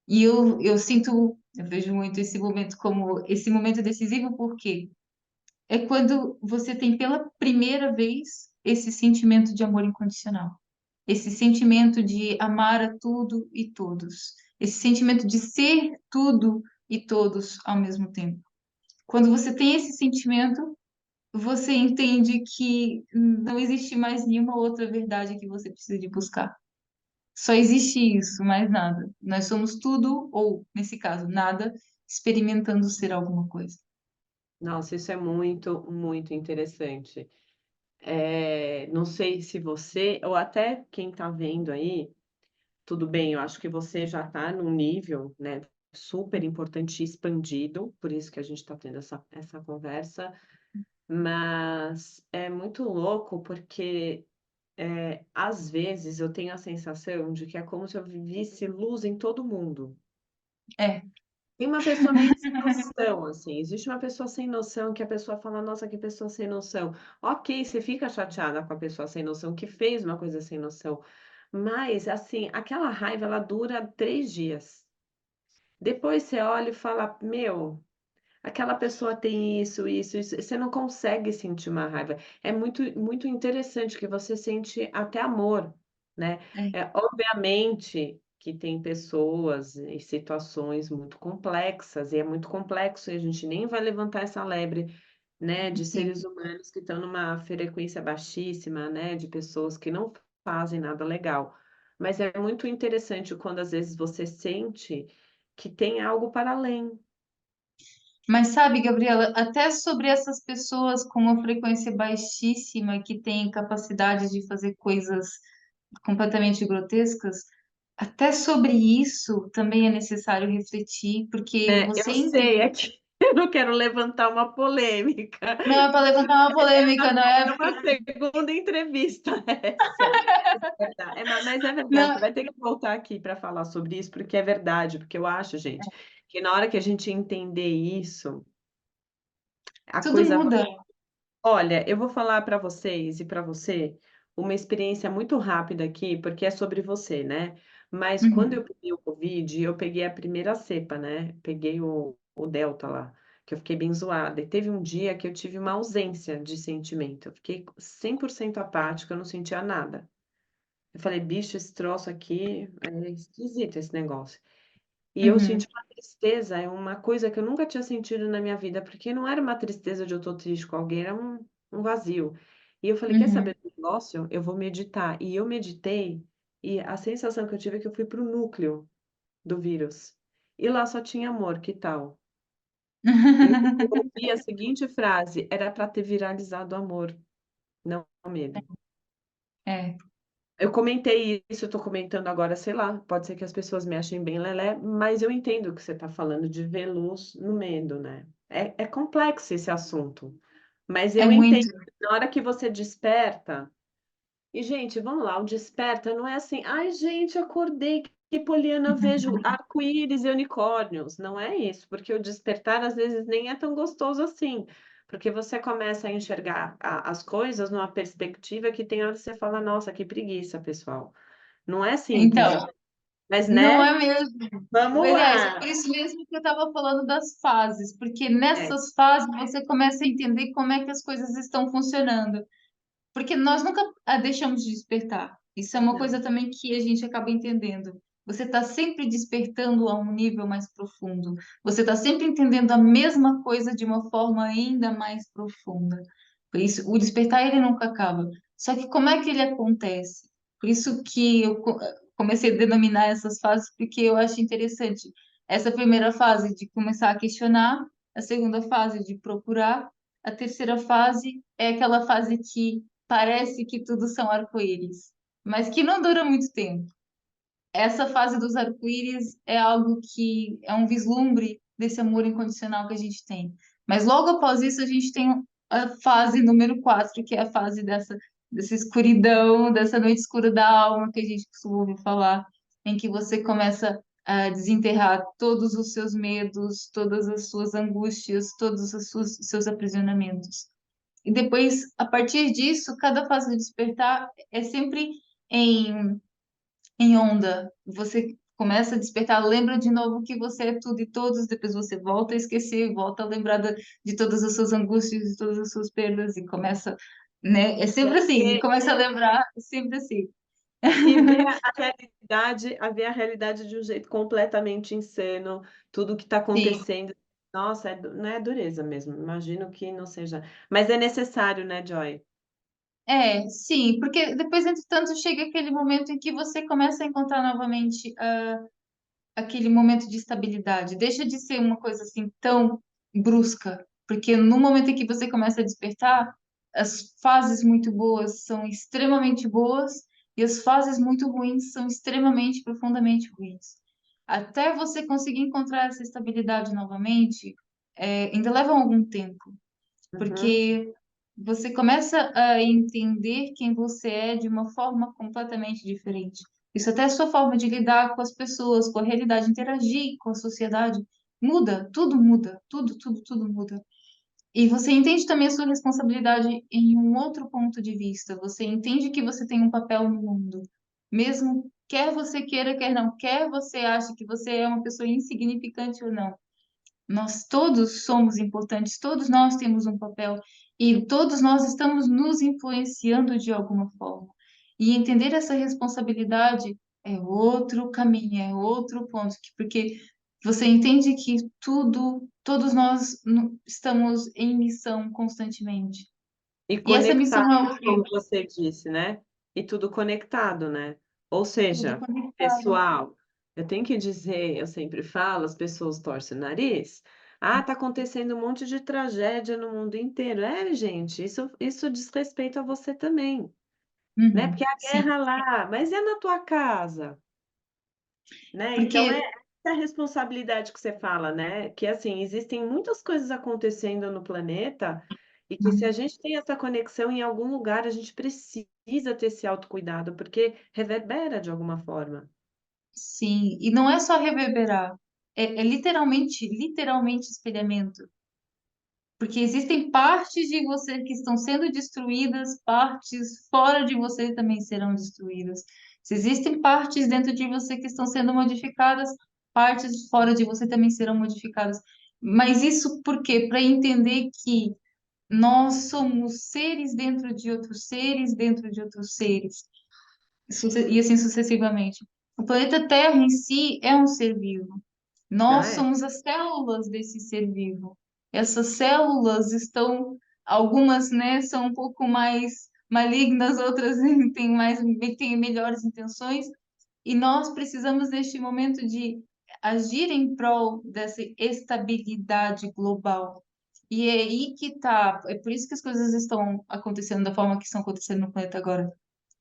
E eu sinto, eu vejo muito esse momento como esse momento decisivo, porque é quando você tem pela primeira vez esse sentimento de amor incondicional, esse sentimento de amar a tudo e todos, esse sentimento de ser tudo e todos ao mesmo tempo. Quando você tem esse sentimento, você entende que não existe mais nenhuma outra verdade que você precisa de buscar. Só existe isso, mais nada. Nós somos tudo, ou, nesse caso, nada, experimentando ser alguma coisa. Nossa, isso é muito, muito interessante. Não sei se você, ou até quem está vendo aí, tudo bem, eu acho que você já está num nível, né, super importante e expandido, por isso que a gente está tendo essa conversa, mas é muito louco porque às vezes eu tenho a sensação de que é como se eu vivisse luz em todo mundo. É, Tem uma pessoa meio sem noção, assim, existe uma pessoa sem noção que a pessoa fala: "Nossa, que pessoa sem noção". Ok, você fica chateada com a pessoa sem noção que fez uma coisa sem noção, mas, assim, aquela raiva ela dura 3 dias. Depois você olha e fala: "Meu, aquela pessoa tem isso", você não consegue sentir uma raiva. É muito muito interessante que você sente até amor, né. é, Obviamente que tem pessoas e situações muito complexas, e é muito complexo e a gente nem vai levantar essa lebre, né, de sim. seres humanos que estão numa frequência baixíssima, né, de pessoas que não fazem nada legal. Mas é muito interessante quando às vezes você sente que tem algo para além. Mas sabe, Gabriela, até sobre essas pessoas com uma frequência baixíssima que têm capacidade de fazer coisas completamente grotescas, até sobre isso também é necessário refletir, porque você Eu entende. sei, é que eu não quero levantar uma polêmica. Não é para levantar uma polêmica, não É é? uma segunda entrevista essa. Mas é verdade, Não, você vai ter que voltar aqui para falar sobre isso, porque é verdade, porque eu acho, gente, que na hora que a gente entender isso, a tudo coisa muda. olha, eu vou falar para vocês e para você uma experiência muito rápida aqui, porque é sobre você, né. Mas quando Uhum, eu peguei o covid, eu peguei a primeira cepa, né, peguei o delta lá, que eu fiquei bem zoada. E teve um dia que eu tive uma ausência de sentimento, eu fiquei 100% apática, eu não sentia nada. Eu falei: "Bicho, esse troço aqui é esquisito esse negócio". E eu uhum, senti uma tristeza, é uma coisa que eu nunca tinha sentido na minha vida, porque não era uma tristeza de eu estou triste com alguém, era um vazio. E eu falei: "Quer uhum. saber do negócio? Eu vou meditar". E eu meditei, e a sensação que eu tive é que eu fui para o núcleo do vírus. E lá só tinha amor, que tal? E eu ouvi a seguinte frase: "Era para ter viralizado o amor, não o medo". É, Eu comentei isso, eu tô comentando agora, sei lá, pode ser que as pessoas me achem bem lelé, mas eu entendo o que você tá falando de ver luz no medo, né. É complexo esse assunto, mas é eu entendo, muito. na hora que você desperta e gente, vamos lá, o desperta não é assim: "Ai gente, acordei, que poliana, vejo arco-íris e unicórnios", não é isso, porque o despertar às vezes nem é tão gostoso assim, porque você começa a enxergar a as coisas numa perspectiva que tem hora que você fala: "Nossa, que preguiça pessoal". Não é simples, Então, mas, não né, é mesmo. vamos Aliás, é lá. por isso mesmo que eu estava falando das fases, porque É, nessas fases você começa a entender como é que as coisas estão funcionando. Porque nós nunca deixamos de despertar. Isso é uma não, coisa também que a gente acaba entendendo. Você está sempre despertando a um nível mais profundo. Você está sempre entendendo a mesma coisa de uma forma ainda mais profunda. Por isso, o despertar ele nunca acaba. Só que como é que ele acontece? Por isso que eu comecei a denominar essas fases, porque eu acho interessante. Essa primeira fase de começar a questionar, a segunda fase de procurar, a terceira fase é aquela fase que parece que tudo são arco-íris, mas que não dura muito tempo. Essa fase dos arco-íris é algo que é um vislumbre desse amor incondicional que a gente tem. Mas logo após isso, a gente tem a fase número 4, que é a fase dessa escuridão, dessa noite escura da alma que a gente costuma ouvir falar, em que você começa a desenterrar todos os seus medos, todas as suas angústias, todos seus aprisionamentos. E depois, a partir disso, cada fase do despertar é sempre em onda. Você começa a despertar, lembra de novo que você é tudo e todos, depois você volta a esquecer, volta a lembrar de todas as suas angústias, de todas as suas perdas, e começa, né? É E sempre aí assim, e começa a lembrar, é sempre assim. e ver a realidade de um jeito completamente insano, tudo que está Sim, acontecendo. Nossa, né, é dureza mesmo. Imagino que não seja. Mas é necessário, né, Joy? sim, porque depois, entretanto, chega aquele momento em que você começa a encontrar novamente aquele momento de estabilidade. Deixa de ser uma coisa assim tão brusca, porque no momento em que você começa a despertar, as fases muito boas são extremamente boas e as fases muito ruins são extremamente, profundamente ruins. Até você conseguir encontrar essa estabilidade novamente, ainda leva algum tempo, Uhum. porque você começa a entender quem você é de uma forma completamente diferente. Isso até a sua forma de lidar com as pessoas, com a realidade, interagir com a sociedade, muda, tudo muda. E você entende também a sua responsabilidade em um outro ponto de vista. Você entende que você tem um papel no mundo, mesmo quer você queira, quer não, quer você ache que você é uma pessoa insignificante ou não. Nós todos somos importantes, todos nós temos um papel e todos nós estamos nos influenciando de alguma forma. E entender essa responsabilidade é outro caminho, é outro ponto, porque você entende que todos nós estamos em missão constantemente. E E essa missão conectado, é o quê? como você disse, né? E tudo conectado, né? Ou Tudo seja, conectado. pessoal, eu tenho que dizer, eu sempre falo, as pessoas torcem o nariz. Ah, tá acontecendo um monte de tragédia no mundo inteiro. É, gente, isso diz respeito a você também, né? Porque Uhum, a sim, guerra lá, mas é na tua casa, né? Então é porque essa responsabilidade que você fala, né? Que assim, existem muitas coisas acontecendo no planeta e que se a gente tem essa conexão em algum lugar, a gente precisa ter esse autocuidado, porque reverbera de alguma forma. sim, e não é só reverberar, é literalmente espelhamento. Porque existem partes de você que estão sendo destruídas, partes fora de você também serão destruídas. Se existem partes dentro de você que estão sendo modificadas, partes fora de você também serão modificadas. Mas isso por quê? Para entender que nós somos seres dentro de outros seres, dentro de outros seres, e assim sucessivamente. O planeta Terra em si é um ser vivo. Nós Ah, é? somos as células desse ser vivo. Essas células estão, algumas, né, são um pouco mais malignas, outras têm melhores intenções, e nós precisamos neste momento de agir em prol dessa estabilidade global. E é aí que tá, é por isso que as coisas estão acontecendo da forma que estão acontecendo no planeta agora.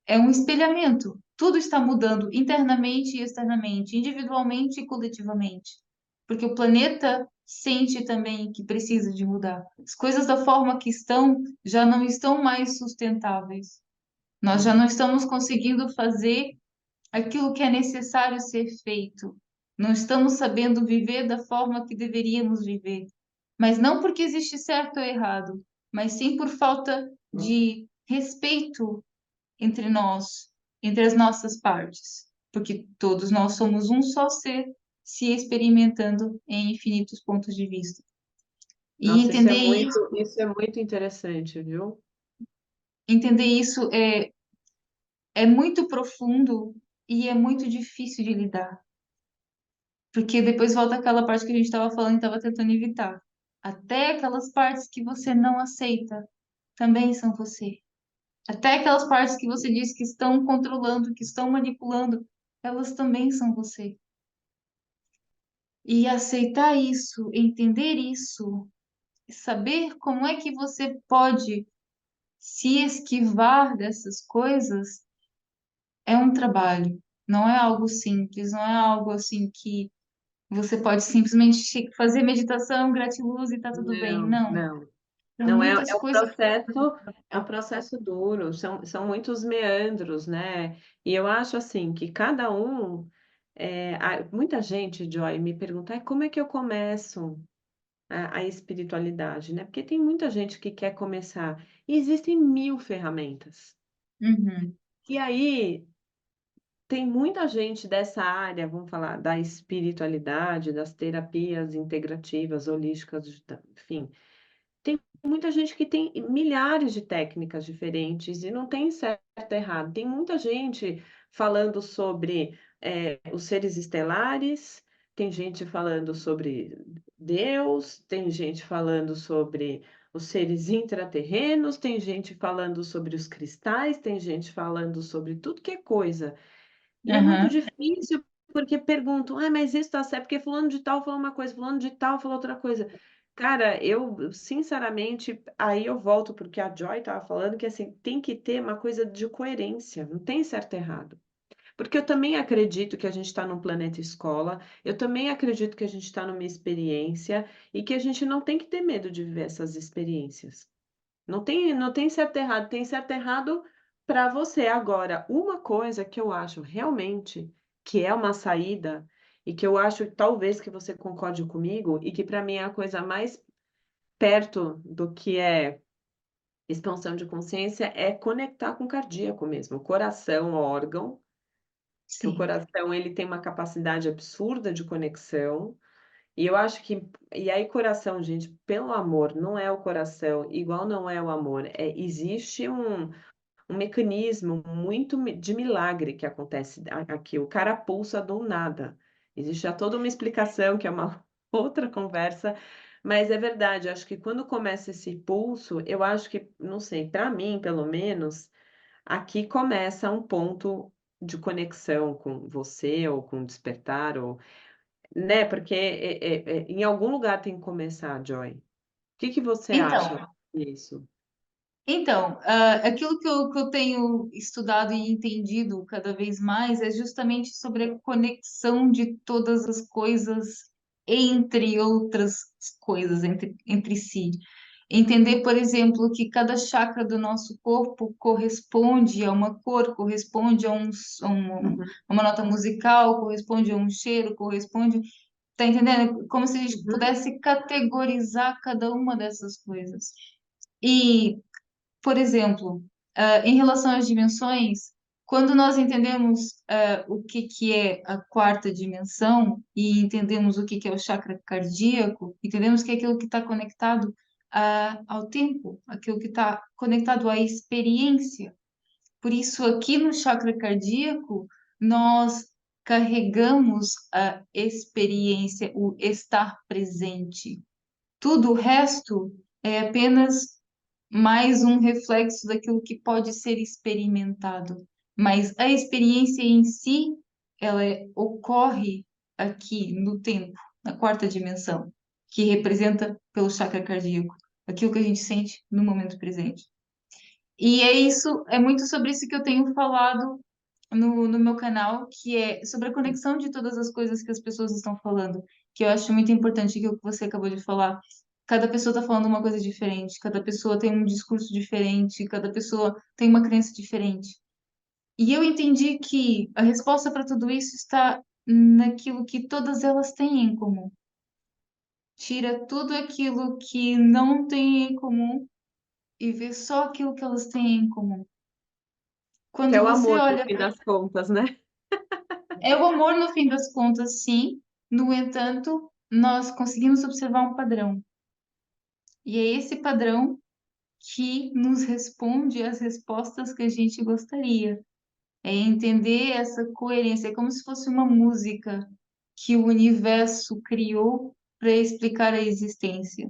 É um espelhamento. Tudo está mudando internamente e externamente, individualmente e coletivamente. Porque o planeta sente também que precisa de mudar. As coisas da forma que estão já não estão mais sustentáveis. Nós já Hum. não estamos conseguindo fazer aquilo que é necessário ser feito. Não estamos sabendo viver da forma que deveríamos viver. Mas não porque existe certo ou errado, mas sim por falta de respeito entre nós, entre as nossas partes, porque todos nós somos um só ser se experimentando em infinitos pontos de vista. E Nossa, isso é muito interessante, viu? entender isso é muito profundo e é muito difícil de lidar, porque depois volta aquela parte que a gente estava falando e estava tentando evitar. Até aquelas partes que você não aceita também são você. Até aquelas partes que você diz que estão controlando, que estão manipulando, elas também são você. E aceitar isso, entender isso, saber como é que você pode se esquivar dessas coisas é um trabalho. Não é algo simples, não é algo assim que você pode simplesmente fazer meditação, gratiluz e tá tudo bem. Não, Não. não. São Não é, muitas coisas. é um processo duro, são muitos meandros, né? E eu acho assim que cada um, muita gente, Joy, me pergunta: "Ai, como é que eu começo a espiritualidade?", né? Porque tem muita gente que quer começar e existem 1000 ferramentas. Uhum, E aí tem muita gente dessa área, vamos falar, da espiritualidade, das terapias integrativas, holísticas, enfim, tem muita gente que tem milhares de técnicas diferentes e não tem certo e errado. Tem muita gente falando sobre, os seres estelares, tem gente falando sobre Deus, tem gente falando sobre os seres intraterrenos, tem gente falando sobre os cristais, tem gente falando sobre tudo que é coisa. E é muito aham. difícil, porque perguntam: "Ai, mas isso tá certo, porque fulano de tal falou uma coisa, fulano de tal falou outra coisa". Cara, eu sinceramente, aí eu volto para o que a Joy estava falando, que assim, tem que ter uma coisa de coerência, não tem certo e errado. Porque eu também acredito que a gente está num planeta escola, eu também acredito que a gente está numa experiência, e que a gente não tem que ter medo de viver essas experiências. Não tem certo e errado, tem certo e errado para você. Agora, uma coisa que eu acho realmente que é uma saída, e que eu acho talvez que você concorde comigo, e que para mim é a coisa mais perto do que é expansão de consciência, é conectar com o cardíaco mesmo, o coração, órgão, que o Sim. coração ele tem uma capacidade absurda de conexão, e eu acho que e aí coração, gente, pelo amor, não é o coração, igual não é o amor, existe um mecanismo muito de milagre que acontece aqui, o cara pulsa do nada. Existe já toda uma explicação que é uma outra conversa, mas é verdade, acho que quando começa esse pulso, eu acho que, não sei, para mim pelo menos, aqui começa um ponto de conexão com você ou com o despertar ou, né, porque, em algum lugar tem que começar, Joy. O que você Então, acha disso? aquilo que eu tenho estudado e entendido cada vez mais é justamente sobre a conexão de todas as coisas entre outras coisas, entre si. Entender, por exemplo, que cada chakra do nosso corpo corresponde a uma cor, corresponde Uhum, a uma nota musical, corresponde a um cheiro, corresponde. Tá entendendo? Como se a gente uhum. pudesse categorizar cada uma dessas coisas. E por exemplo, em relação às dimensões, quando nós entendemos o que que é a quarta dimensão e entendemos o que que é o chakra cardíaco, entendemos que é aquilo que está conectado ao tempo, aquilo que está conectado à experiência. Por isso, aqui no chakra cardíaco, nós carregamos a experiência, o estar presente. Tudo o resto é apenas mais um reflexo daquilo que pode ser experimentado. Mas a experiência em si, ocorre aqui no tempo, na quarta dimensão, que representa pelo chakra cardíaco, aquilo que a gente sente no momento presente. E é isso, é muito sobre isso que eu tenho falado no meu canal, que é sobre a conexão de todas as coisas que as pessoas estão falando, que eu acho muito importante, que é o que você acabou de falar. Cada pessoa está falando uma coisa diferente, cada pessoa tem um discurso diferente, cada pessoa tem uma crença diferente. E eu entendi que a resposta para tudo isso está naquilo que todas elas têm em comum. Tira tudo aquilo que não tem em comum e vê só aquilo que elas têm em comum. Que é Quando o você amor, no olha fim das contas, né? É o amor no fim das contas, sim. No entanto, nós conseguimos observar um padrão. E é esse padrão que nos responde as respostas que a gente gostaria. É entender essa coerência. É como se fosse uma música que o universo criou para explicar a existência.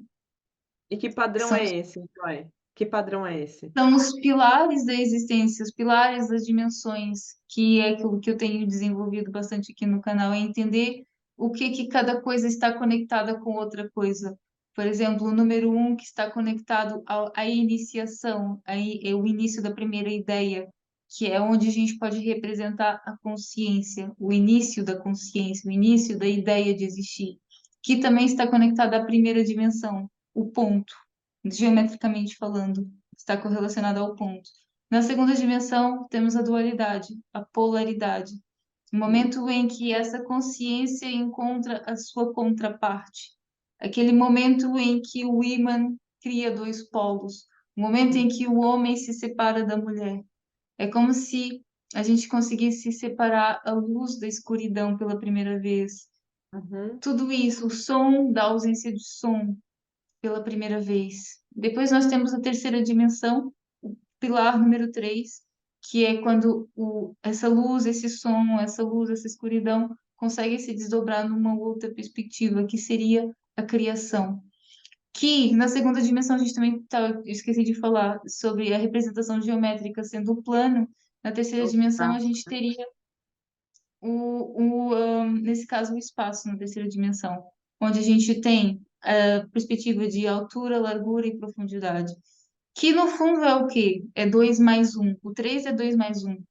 E que padrão São, é esse, Joy? Que padrão é esse? são os pilares da existência, os pilares das dimensões, que é aquilo que eu tenho desenvolvido bastante aqui no canal, é entender o que que cada coisa está conectada com outra coisa. Por exemplo, o número um que está conectado à iniciação, aí é o início da primeira ideia, que é onde a gente pode representar a consciência, o início da consciência, o início da ideia de existir, que também está conectada à primeira dimensão, o ponto, geometricamente falando, está correlacionado ao ponto. Na segunda dimensão, temos a dualidade, a polaridade. O momento em que essa consciência encontra a sua contraparte. Aquele momento em que o ímã cria dois polos. O momento em que o homem se separa da mulher. É como se a gente conseguisse separar a luz da escuridão pela primeira vez. Uhum. Tudo isso, o som da ausência de som pela primeira vez. Depois nós temos a terceira dimensão, o pilar número 3, que é quando essa luz, esse som, essa luz, essa escuridão conseguem se desdobrar numa outra perspectiva, que seria a criação. Que na segunda dimensão a gente também eu esqueci de falar sobre a representação geométrica sendo o plano. Na terceira dimensão Tá. a gente teria nesse caso, o espaço na terceira dimensão, onde a gente tem a perspectiva de altura, largura e profundidade. Que no fundo é o quê? É 2 mais um. O 3 é 2 mais um. O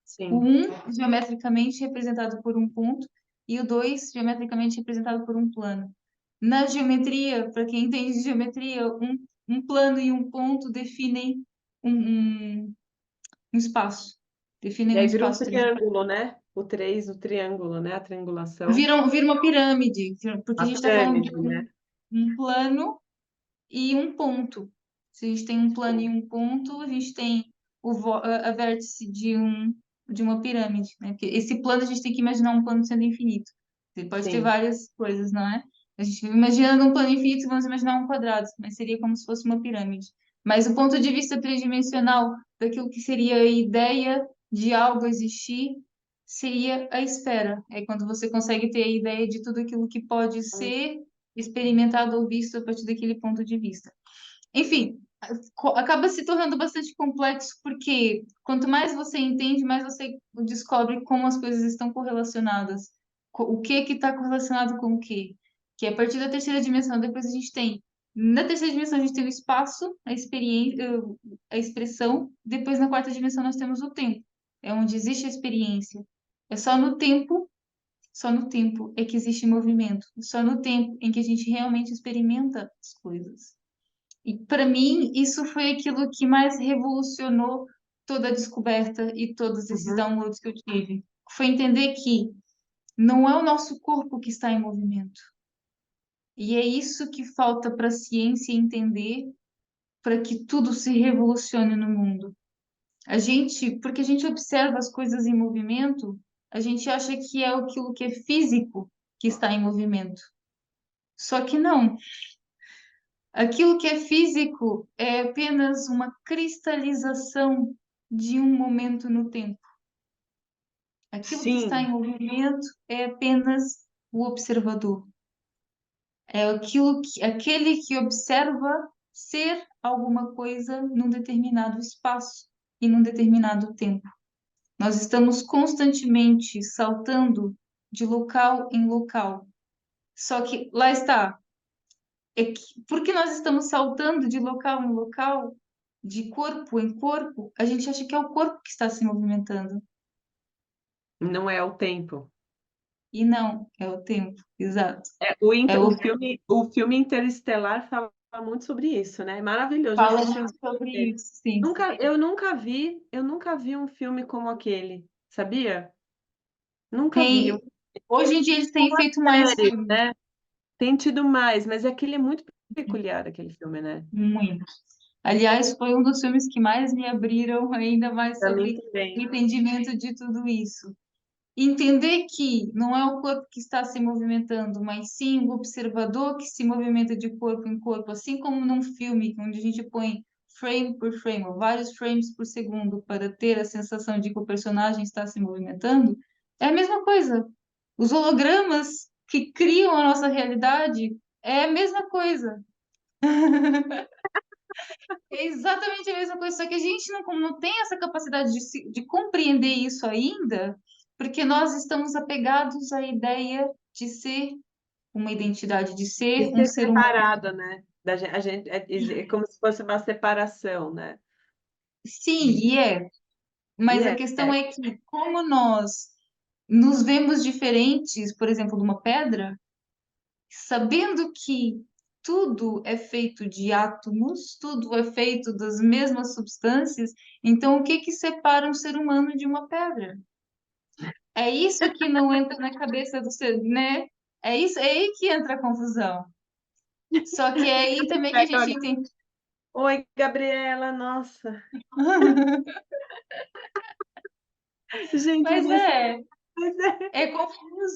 Sim, 1 geometricamente representado por um ponto e o 2 geometricamente representado por um plano. Na geometria, para quem entende de geometria, um plano e um ponto definem um, um, um espaço, e definem um aí vira um espaço triângulo, né? O 3, o triângulo, né? A triangulação. vira uma pirâmide, porque a A gente está falando de pirâmide, né? um plano e um ponto. Se a gente tem um plano e Sim, um ponto, a gente tem a vértice de uma pirâmide, né? Porque esse plano a gente tem que imaginar um plano sendo infinito. Ele pode ter sim. várias coisas, não é? A gente imaginando um plano infinito, vamos imaginar um quadrado, mas seria como se fosse uma pirâmide. Mas o ponto de vista tridimensional daquilo que seria a ideia de algo existir seria a esfera. É quando você consegue ter a ideia de tudo aquilo que pode Hum, ser experimentado ou visto a partir daquele ponto de vista. Enfim, acaba se tornando bastante complexo porque quanto mais você entende, mais você descobre como as coisas estão correlacionadas. O que está correlacionado com o quê? Que é a partir da terceira dimensão, depois a gente tem. Na terceira dimensão, a gente tem o espaço, a experiência, a expressão. Depois, na quarta dimensão, nós temos o tempo. É onde existe a experiência. É só no tempo é que existe movimento. Só no tempo em que a gente realmente experimenta as coisas. E para mim, isso foi aquilo que mais revolucionou toda a descoberta e todos esses uhum. downloads que eu tive. Foi entender que não é o nosso corpo que está em movimento. E é isso que falta para a ciência entender para que tudo se revolucione no mundo. Porque a gente observa as coisas em movimento, a gente acha que é aquilo que é físico que está em movimento. Só que não. Aquilo que é físico é apenas uma cristalização de um momento no tempo. Aquilo que está em Sim, movimento é apenas o observador. É aquele que observa ser alguma coisa num determinado espaço e num determinado tempo. Nós estamos constantemente saltando de local em local. Só que lá está. Porque nós estamos saltando de local em local, de corpo em corpo, a gente acha que é o corpo que está se movimentando. não é o tempo. E não, é o tempo, exato. É, É o o filme Interestelar fala muito sobre isso, né? Maravilhoso, já fala assisti um muito filme sobre dele. isso, sim. Eu nunca vi um filme como aquele, sabia? Nunca vi. Tem, hoje em dia eles têm Uma feito mais série, filmes, né? Tem tido mais, mas aquele é muito peculiar, aquele filme, né? muito. Aliás, foi um dos filmes que mais me abriram ainda mais Pra mim sobre o também. entendimento de tudo isso. Entender que não é o corpo que está se movimentando, mas sim o observador que se movimenta de corpo em corpo, assim como num filme onde a gente põe frame por frame, ou vários frames por segundo, para ter a sensação de que o personagem está se movimentando, é a mesma coisa. Os hologramas que criam a nossa realidade é a mesma coisa. É exatamente a mesma coisa, só que a gente não tem essa capacidade de compreender isso ainda, porque nós estamos apegados à ideia de ser uma identidade, de De ser um ser ser humano. separado, né, a gente é como se fosse uma separação, né. Sim, e é. E Mas a é, questão é que, como nós nos vemos diferentes, por exemplo, de uma pedra, sabendo que tudo é feito de átomos, tudo é feito das mesmas substâncias, então o que que separa um ser humano de uma pedra? É isso que não entra na cabeça do ser, né? É isso, é aí que entra a confusão. Só que é aí também que a gente entende. oi, Gabriela, nossa, gente, Mas é, mas é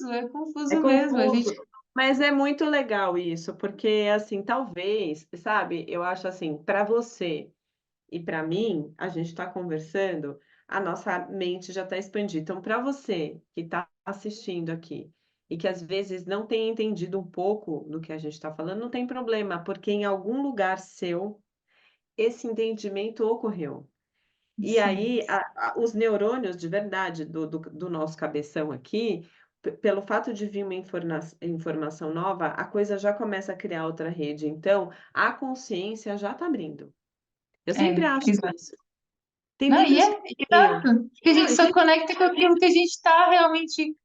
é é confuso mesmo. A gente, confuso, mas é muito legal isso, porque, assim, talvez, sabe, eu acho assim, para você e para mim, a gente está conversando, a nossa mente já está expandida. Então, para você que está assistindo aqui e que às vezes não tem entendido um pouco do que a gente está falando, não tem problema, porque em algum lugar seu esse entendimento ocorreu. E sim, aí, os neurônios de verdade do nosso cabeção aqui, pelo fato de vir uma informação nova, a coisa já começa a criar outra rede. Então, a consciência já está abrindo. Eu sempre acho exato. isso. Tem Não, e livros é, que eu leio. exato. Porque a Não, gente e só tem conecta com aquilo que a gente está realmente,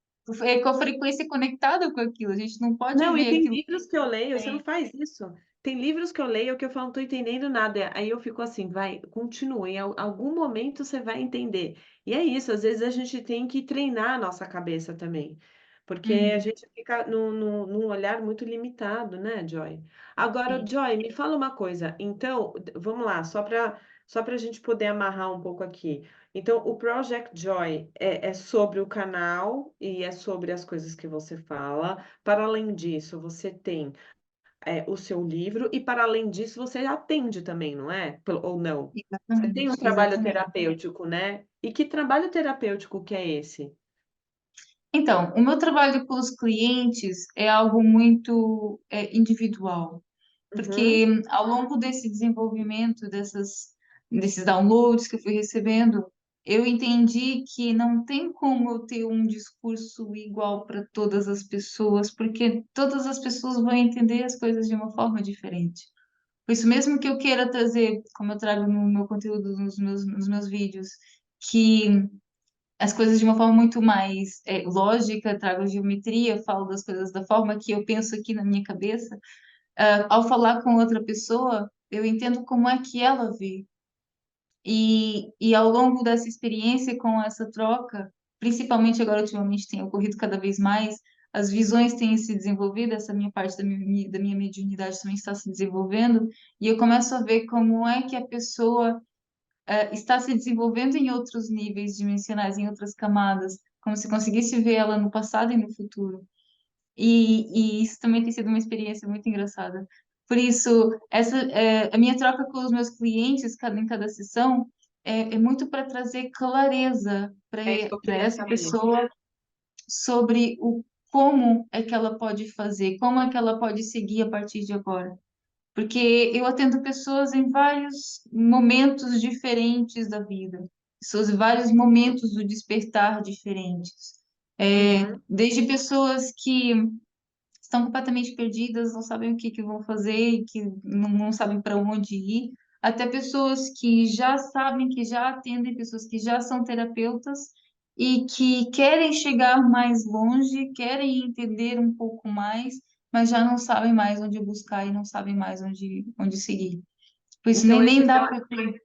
com a frequência conectada com aquilo. A gente não pode não, e ver tem aquilo. livros que eu leio, você não faz isso. Tem livros que eu leio que eu falo: "Não tô entendendo nada", aí eu fico assim: "Vai, continua, em algum momento você vai entender". E é isso, às vezes a gente tem que treinar a nossa cabeça também, porque a Uhum, gente fica num olhar muito limitado, né, Joy. Agora, sim. Joy, me fala uma coisa, então, vamos lá, só para a gente poder amarrar um pouco aqui. Então, o Project Joy é sobre o canal e é sobre as coisas que você fala. Para além disso, você tem, o seu livro e, para além disso, você atende também, não é? Ou não? Você tem um Exatamente, trabalho exatamente. terapêutico, né? E que trabalho terapêutico que é esse? Então, o meu trabalho com os clientes é algo muito individual, Uhum. porque ao longo desse desenvolvimento, desses downloads que eu fui recebendo, eu entendi que não tem como eu ter um discurso igual para todas as pessoas, porque todas as pessoas vão entender as coisas de uma forma diferente. Por isso mesmo que eu queira trazer, como eu trago no meu conteúdo, nos meus vídeos, que as coisas de uma forma muito mais lógica, trago geometria, falo das coisas da forma que eu penso aqui na minha cabeça. Ao falar com outra pessoa, eu entendo como é que ela vê. E ao longo dessa experiência com essa troca, principalmente agora ultimamente tem ocorrido cada vez mais, as visões têm se desenvolvido, essa minha parte da minha mediunidade também está se desenvolvendo, e eu começo a ver como é que a pessoa está se desenvolvendo em outros níveis dimensionais, em outras camadas, como se conseguisse ver ela no passado e no futuro. E isso também tem sido uma experiência muito engraçada. Por isso, a minha troca com os meus clientes, em cada sessão, é muito para trazer clareza É isso que eu para queria essa saber. pessoa sobre o como é que ela pode fazer, como é que ela pode seguir a partir de agora. Porque eu atendo pessoas em vários momentos diferentes da vida, pessoas em vários momentos do despertar diferentes. Uhum. Desde pessoas que estão completamente perdidas, não sabem o que que vão fazer, que não sabem para onde ir, até pessoas que já sabem, que já atendem, pessoas que já são terapeutas e que querem chegar mais longe, querem entender um pouco mais, mas já não sabem mais onde buscar e não sabem mais onde seguir. Por isso Então, nem dá para ter.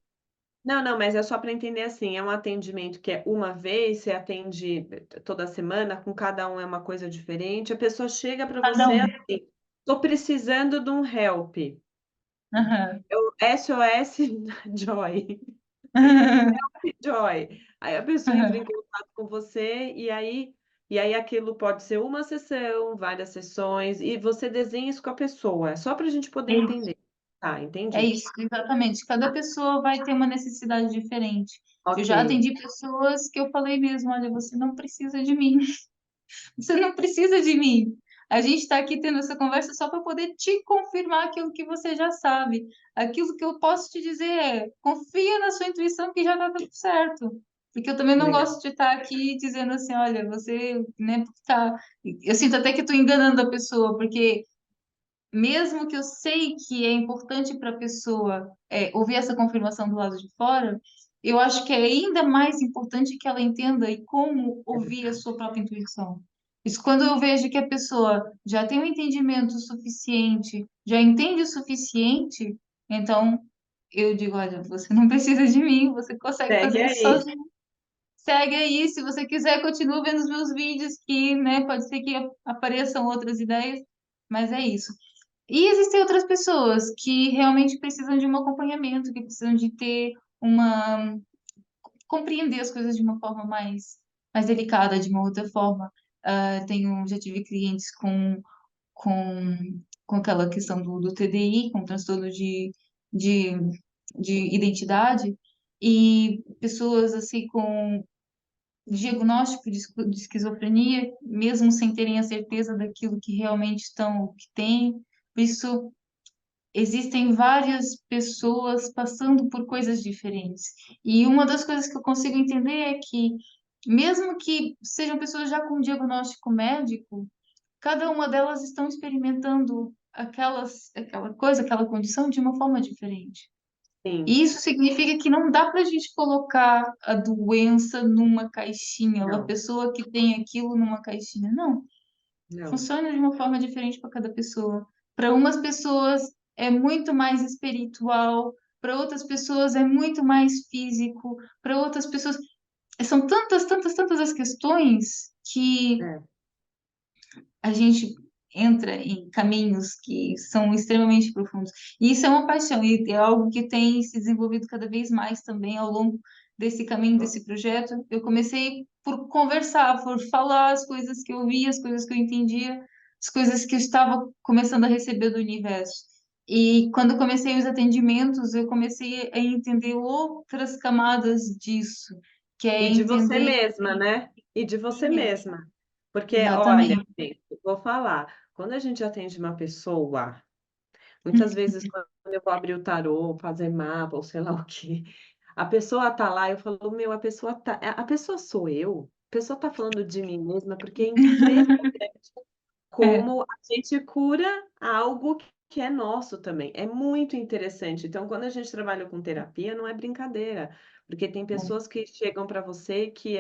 não, não, mas é só para entender assim, é um atendimento que é uma vez, você atende toda semana, com cada um é uma coisa diferente, a pessoa chega para Cada você um. assim: "Tô precisando de um help". Aham. É o SOS Joy. Joy. Aí a pessoa entra em contato com você e aí aquilo pode ser uma sessão, várias sessões, e você desenha isso com a pessoa, é só para a gente poder É entender. Tá, É entendi. isso, exatamente. Cada pessoa vai ter uma necessidade diferente. Eu Ok. já atendi pessoas que eu falei mesmo, olha, você não precisa de mim. Você não precisa de mim. A gente está aqui tendo essa conversa só para poder te confirmar aquilo que você já sabe. Aquilo que eu posso te dizer é, confia na sua intuição que já está tudo certo. Porque eu também não Legal. gosto de estar aqui dizendo assim, olha, você, né, tá... Eu sinto até que estou enganando a pessoa, porque mesmo que eu sei que é importante para a pessoa ouvir essa confirmação do lado de fora, eu acho que é ainda mais importante que ela entenda e como É ouvir a verdade. sua própria intuição. Isso quando eu vejo que a pessoa já tem um entendimento suficiente, já entende o suficiente, então eu digo, olha, você não precisa de mim, você consegue Segue fazer isso aí. sozinho. Segue aí, se você quiser, continue vendo os meus vídeos, que, né, pode ser que apareçam outras ideias, mas é isso. E existem outras pessoas que realmente precisam de um acompanhamento, que precisam de ter uma... compreender as coisas de uma forma mais delicada, de uma outra forma. Já tive clientes com, com aquela questão do TDI, com transtorno de, de identidade, e pessoas assim com diagnóstico de esquizofrenia, mesmo sem terem a certeza daquilo que realmente estão, o que têm. Isso existem várias pessoas passando por coisas diferentes. E uma das coisas que eu consigo entender é que, mesmo que sejam pessoas já com diagnóstico médico, cada uma delas estão experimentando aquela coisa, aquela condição de uma forma diferente. Sim. E isso significa que não dá para a gente colocar a doença numa caixinha, ou a Não, pessoa que tem aquilo numa caixinha. Não. não. Funciona de uma forma diferente para cada pessoa. Para umas pessoas é muito mais espiritual, para outras pessoas é muito mais físico, para outras pessoas. São tantas, tantas, tantas as questões que É. a gente entra em caminhos que são extremamente profundos. E isso é uma paixão, e é algo que tem se desenvolvido cada vez mais também ao longo desse caminho, desse projeto. Eu comecei por conversar, por falar as coisas que eu via, as coisas que eu entendia, as coisas que eu estava começando a receber do universo. E quando comecei os atendimentos, eu comecei a entender outras camadas disso, que é E de você entender mesma, né? E de você que... mesma. Porque, olha, Exatamente. gente, eu vou falar, quando a gente atende uma pessoa, muitas vezes quando eu vou abrir o tarô, fazer mapa ou sei lá o quê, a pessoa tá lá, eu falo, meu, a pessoa sou eu? A pessoa tá falando de mim mesma, porque é impressionante É, como a gente cura algo que é nosso também. É muito interessante. Então, quando a gente trabalha com terapia, não é brincadeira, porque tem pessoas que chegam para você que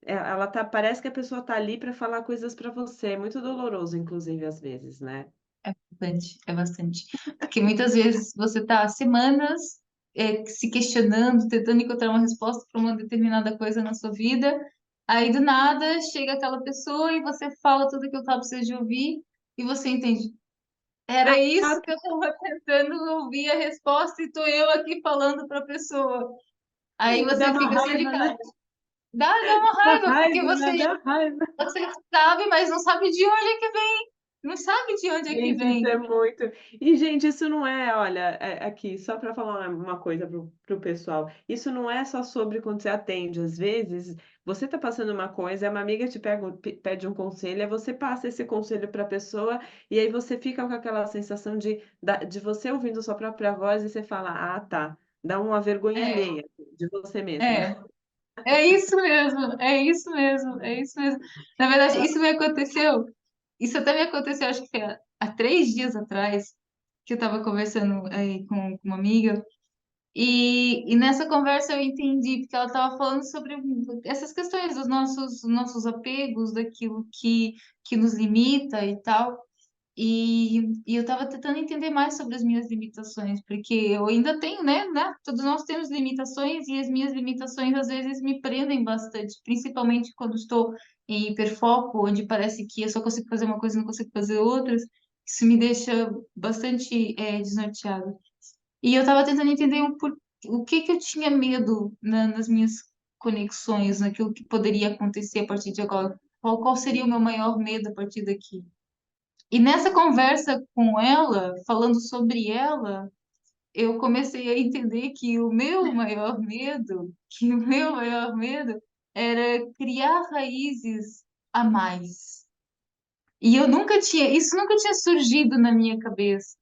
ela tá, parece que a pessoa tá ali para falar coisas para você. É muito doloroso, inclusive, às vezes, né? é bastante, é bastante. Porque muitas vezes você está há semanas se questionando, tentando encontrar uma resposta para uma determinada coisa na sua vida, aí do nada chega aquela pessoa e você fala tudo que eu estava precisando de ouvir e você entende. Era isso Ah, que eu estava tentando ouvir a resposta e estou eu aqui falando para a pessoa. Aí dá você uma fica assim de raiva, cara. né? Dá uma Dá raiva, porque raiva, né? Dá raiva. você sabe, mas não sabe de onde é que vem. Não sabe de onde é que Gente, isso vem. é muito. E, gente, isso não é, olha, aqui, só para falar uma coisa para o pessoal, isso não é só sobre quando você atende. Às vezes, você está passando uma coisa, uma amiga te pede um conselho, aí você passa esse conselho para a pessoa, e aí você fica com aquela sensação de você ouvindo sua própria voz e você fala, ah, tá, dá uma vergonha É, alheia de você mesma. é. É isso mesmo, é isso mesmo, é isso mesmo. Na verdade, isso me aconteceu. Isso até me aconteceu, acho que foi há 3 dias atrás, que eu estava conversando aí com uma amiga. E nessa conversa eu entendi, porque ela estava falando sobre essas questões dos nossos apegos, daquilo que nos limita e tal. E eu estava tentando entender mais sobre as minhas limitações, porque eu ainda tenho, né? Todos nós temos limitações e as minhas limitações às vezes me prendem bastante, principalmente quando estou em hiperfoco, onde parece que eu só consigo fazer uma coisa e não consigo fazer outras. Isso me deixa bastante desnorteada. E eu estava tentando entender o que que eu tinha medo nas minhas conexões, naquilo que poderia acontecer a partir de agora. Qual seria o meu maior medo a partir daqui? E nessa conversa com ela, falando sobre ela, eu comecei a entender que o meu maior medo, que o meu maior medo era criar raízes a mais. E eu nunca tinha, isso nunca tinha surgido na minha cabeça.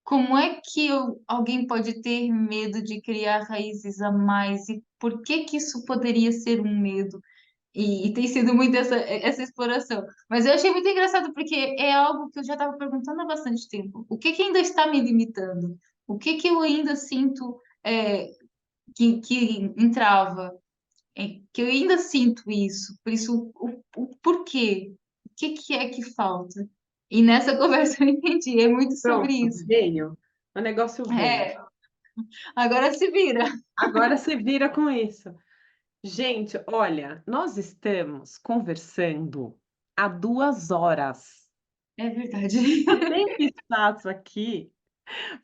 como é que alguém pode ter medo de criar raízes a mais? E por que que isso poderia ser um medo? E tem sido muito essa exploração. Mas eu achei muito engraçado porque é algo que eu já estava perguntando há bastante tempo. O que que ainda está me limitando? O que que eu ainda sinto que entrava? Que eu ainda sinto isso. Por isso, o porquê? O que que é que falta? E nessa conversa eu entendi. É muito sobre Pronto, isso. veio. O negócio veio. É, agora se vira. Agora se vira com isso. Gente, olha, nós estamos conversando há 2 horas. É verdade. O tempo e espaço aqui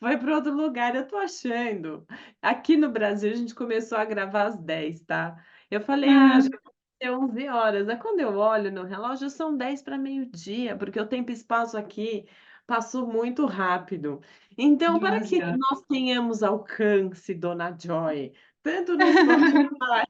foi para outro lugar, eu tô achando. Aqui no Brasil, a gente começou a gravar às 10, tá? Eu falei, Ah, já vai ser 11 horas. Aí quando eu olho no relógio, são 10 para meio-dia, porque o tempo e espaço aqui passou muito rápido. Então, para que demasiado. nós tenhamos alcance, Dona Joy, tanto no Spotify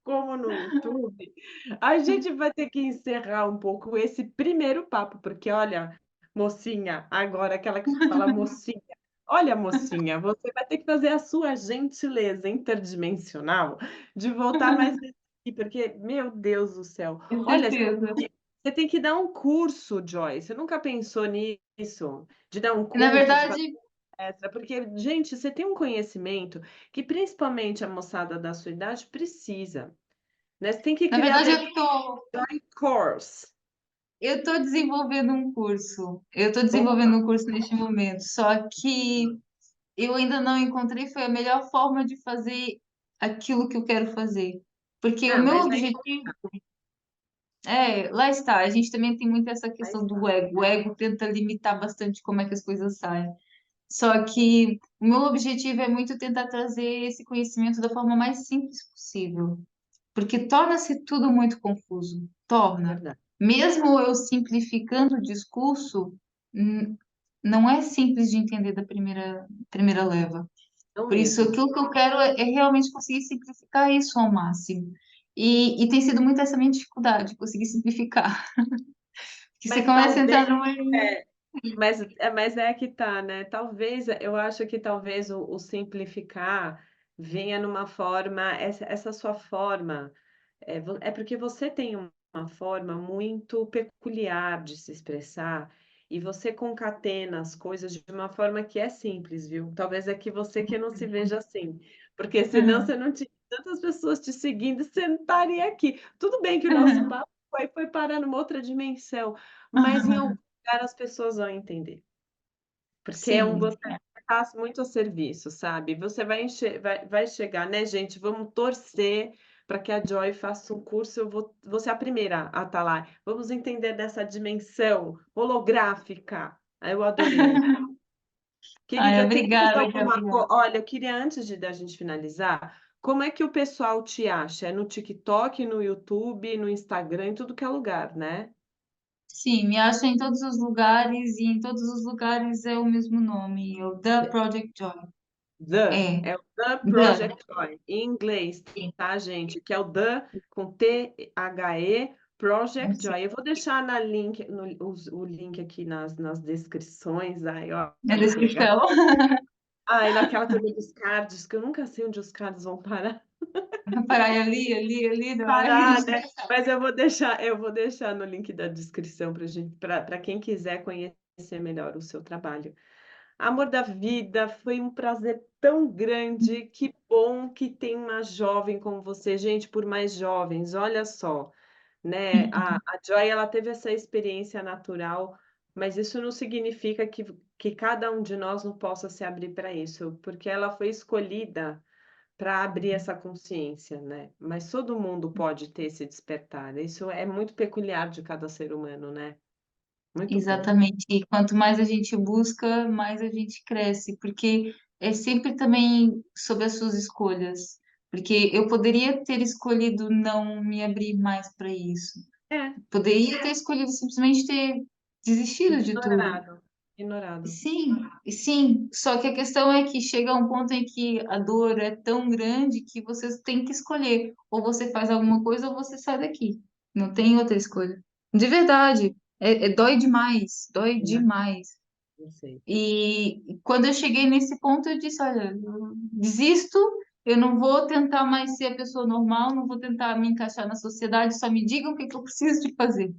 como no YouTube, a gente vai ter que encerrar um pouco esse primeiro papo, porque olha, mocinha, agora aquela que fala mocinha, olha, mocinha, você vai ter que fazer a sua gentileza interdimensional de voltar mais vezes aqui, porque, meu Deus do céu, Com olha, certeza. você tem que dar um curso, Joy. Você nunca pensou nisso? De dar um Na curso, de verdade, fazer palestra? Porque, gente, você tem um conhecimento que principalmente a moçada da sua idade precisa, né? Você tem que na criar verdade negócio course. eu tô desenvolvendo um curso. Eu estou Opa! desenvolvendo um curso neste momento, só que eu ainda não encontrei foi a melhor forma de fazer aquilo que eu quero fazer. Porque o Ah, meu mas aí objetivo lá está, a gente também tem muito essa aí questão do está. ego. O ego tenta limitar bastante como é que as coisas saem. Só que o meu objetivo é muito tentar trazer esse conhecimento da forma mais simples possível. Porque torna-se tudo muito confuso. É Torna. verdade. Mesmo eu simplificando o discurso, hum, não é simples de entender da primeira leva. Não Por isso, mesmo. aquilo que eu quero é realmente conseguir simplificar isso ao máximo. E tem sido muito essa minha dificuldade, conseguir simplificar. Que você Mas começa a talvez entrar numa. é, mas é que tá, né? Talvez, eu acho que talvez o simplificar venha numa forma, essa sua forma, é porque você tem uma forma muito peculiar de se expressar e você concatena as coisas de uma forma que é simples, viu? Talvez é que você que não se veja assim, porque senão Aham, você não tinha tantas pessoas te seguindo e você não estaria aqui. Tudo bem que o nosso aham, papo foi parar numa outra dimensão, mas em algum aham. lugar as pessoas vão entender, porque Sim, você está muito a serviço, sabe? Você vai chegar, né, gente? Vamos torcer para que a Joy faça um curso. Eu vou ser a primeira a estar lá. Vamos entender dessa dimensão holográfica. Ah, eu adorei. ai, Querida, tem mais obrigada, alguma Gabriela. coisa? Olha, eu queria, antes de da gente finalizar, como é que o pessoal te acha? É no TikTok, no YouTube, no Instagram, em tudo que é lugar, né? Sim, me acha em todos os lugares e em todos os lugares é o mesmo nome, é o The Project Joy. É, É o The The. Project Joy, em inglês, tá, gente? Que é o The com THE Project Sim, Joy. Eu vou deixar o link aqui nas descrições. Ai, na olha que legal. descrição. Ai, naquela coisa dos cards, que eu nunca sei onde os cards vão parar. Parar ali, não é? Parar, né? Mas eu vou deixar no link da descrição para gente, para quem quiser conhecer melhor o seu trabalho. Amor da vida, foi um prazer tão grande. Que bom que tem uma jovem como você, gente, por mais jovens, olha só, né? A Joy, ela teve essa experiência natural, mas isso não significa que cada um de nós não possa se abrir para isso, porque ela foi escolhida para abrir essa consciência, né? Mas todo mundo pode ter esse despertar. Isso é muito peculiar de cada ser humano, né? Muito bom. Exatamente. E quanto mais a gente busca, mais a gente cresce, porque é sempre também sobre as suas escolhas. Porque eu poderia ter escolhido não me abrir mais para isso. É, Poderia ter escolhido simplesmente ter desistido de tudo. ignorado, ignorado. Sim, sim. Só que a questão é que chega a um ponto em que a dor é tão grande que você tem que escolher. Ou você faz alguma coisa ou você sai daqui. Não tem outra escolha. De verdade. Dói demais. Dói Né? demais. eu sei. E quando eu cheguei nesse ponto, eu disse, olha, eu desisto, eu não vou tentar mais ser a pessoa normal, não vou tentar me encaixar na sociedade, só me digam o que que eu preciso de fazer.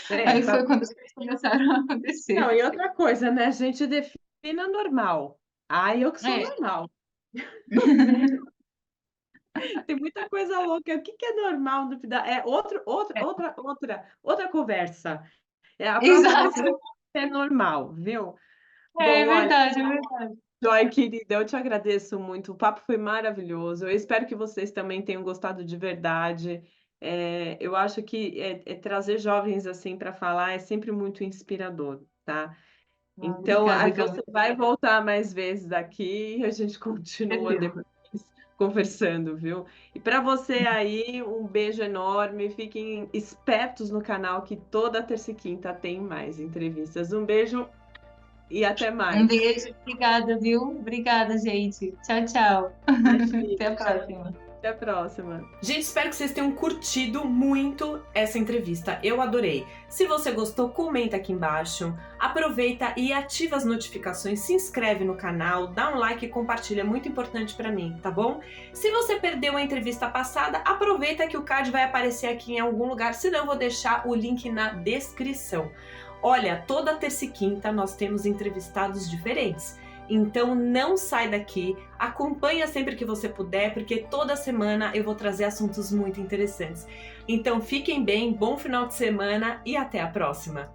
É, Aí tá. foi quando as coisas começaram a Não, acontecer. e outra coisa, né? A gente defina normal. Ah, eu que sou É. normal. Tem muita coisa louca. O que que é normal no final? É outra conversa. É a próxima vez Exato. que é normal, viu? É Bom, olha, verdade, é verdade. Joy, querida, eu te agradeço muito. O papo foi maravilhoso. Eu espero que vocês também tenham gostado de verdade. Eu acho que trazer jovens assim para falar é sempre muito inspirador, tá? Ah, Então, obrigada, aí Gabi. você vai voltar mais vezes aqui e a gente continua Certeza. depois conversando, viu? E para você aí, um beijo enorme. Fiquem espertos no canal que toda terça e quinta tem mais entrevistas. Um beijo e até Um mais. beijo, obrigada, viu? Obrigada, gente. Tchau, tchau. Imagina. Até a próxima. Até a próxima. Gente, espero que vocês tenham curtido muito essa entrevista. Eu adorei. Se você gostou, comenta aqui embaixo. Aproveita e ativa as notificações, se inscreve no canal, dá um like e compartilha, é muito importante pra mim, tá bom? Se você perdeu a entrevista passada, aproveita que o card vai aparecer aqui em algum lugar, senão eu vou deixar o link na descrição. Olha, toda terça e quinta nós temos entrevistados diferentes. Então não sai daqui, acompanha sempre que você puder, porque toda semana eu vou trazer assuntos muito interessantes. Então fiquem bem, bom final de semana e até a próxima!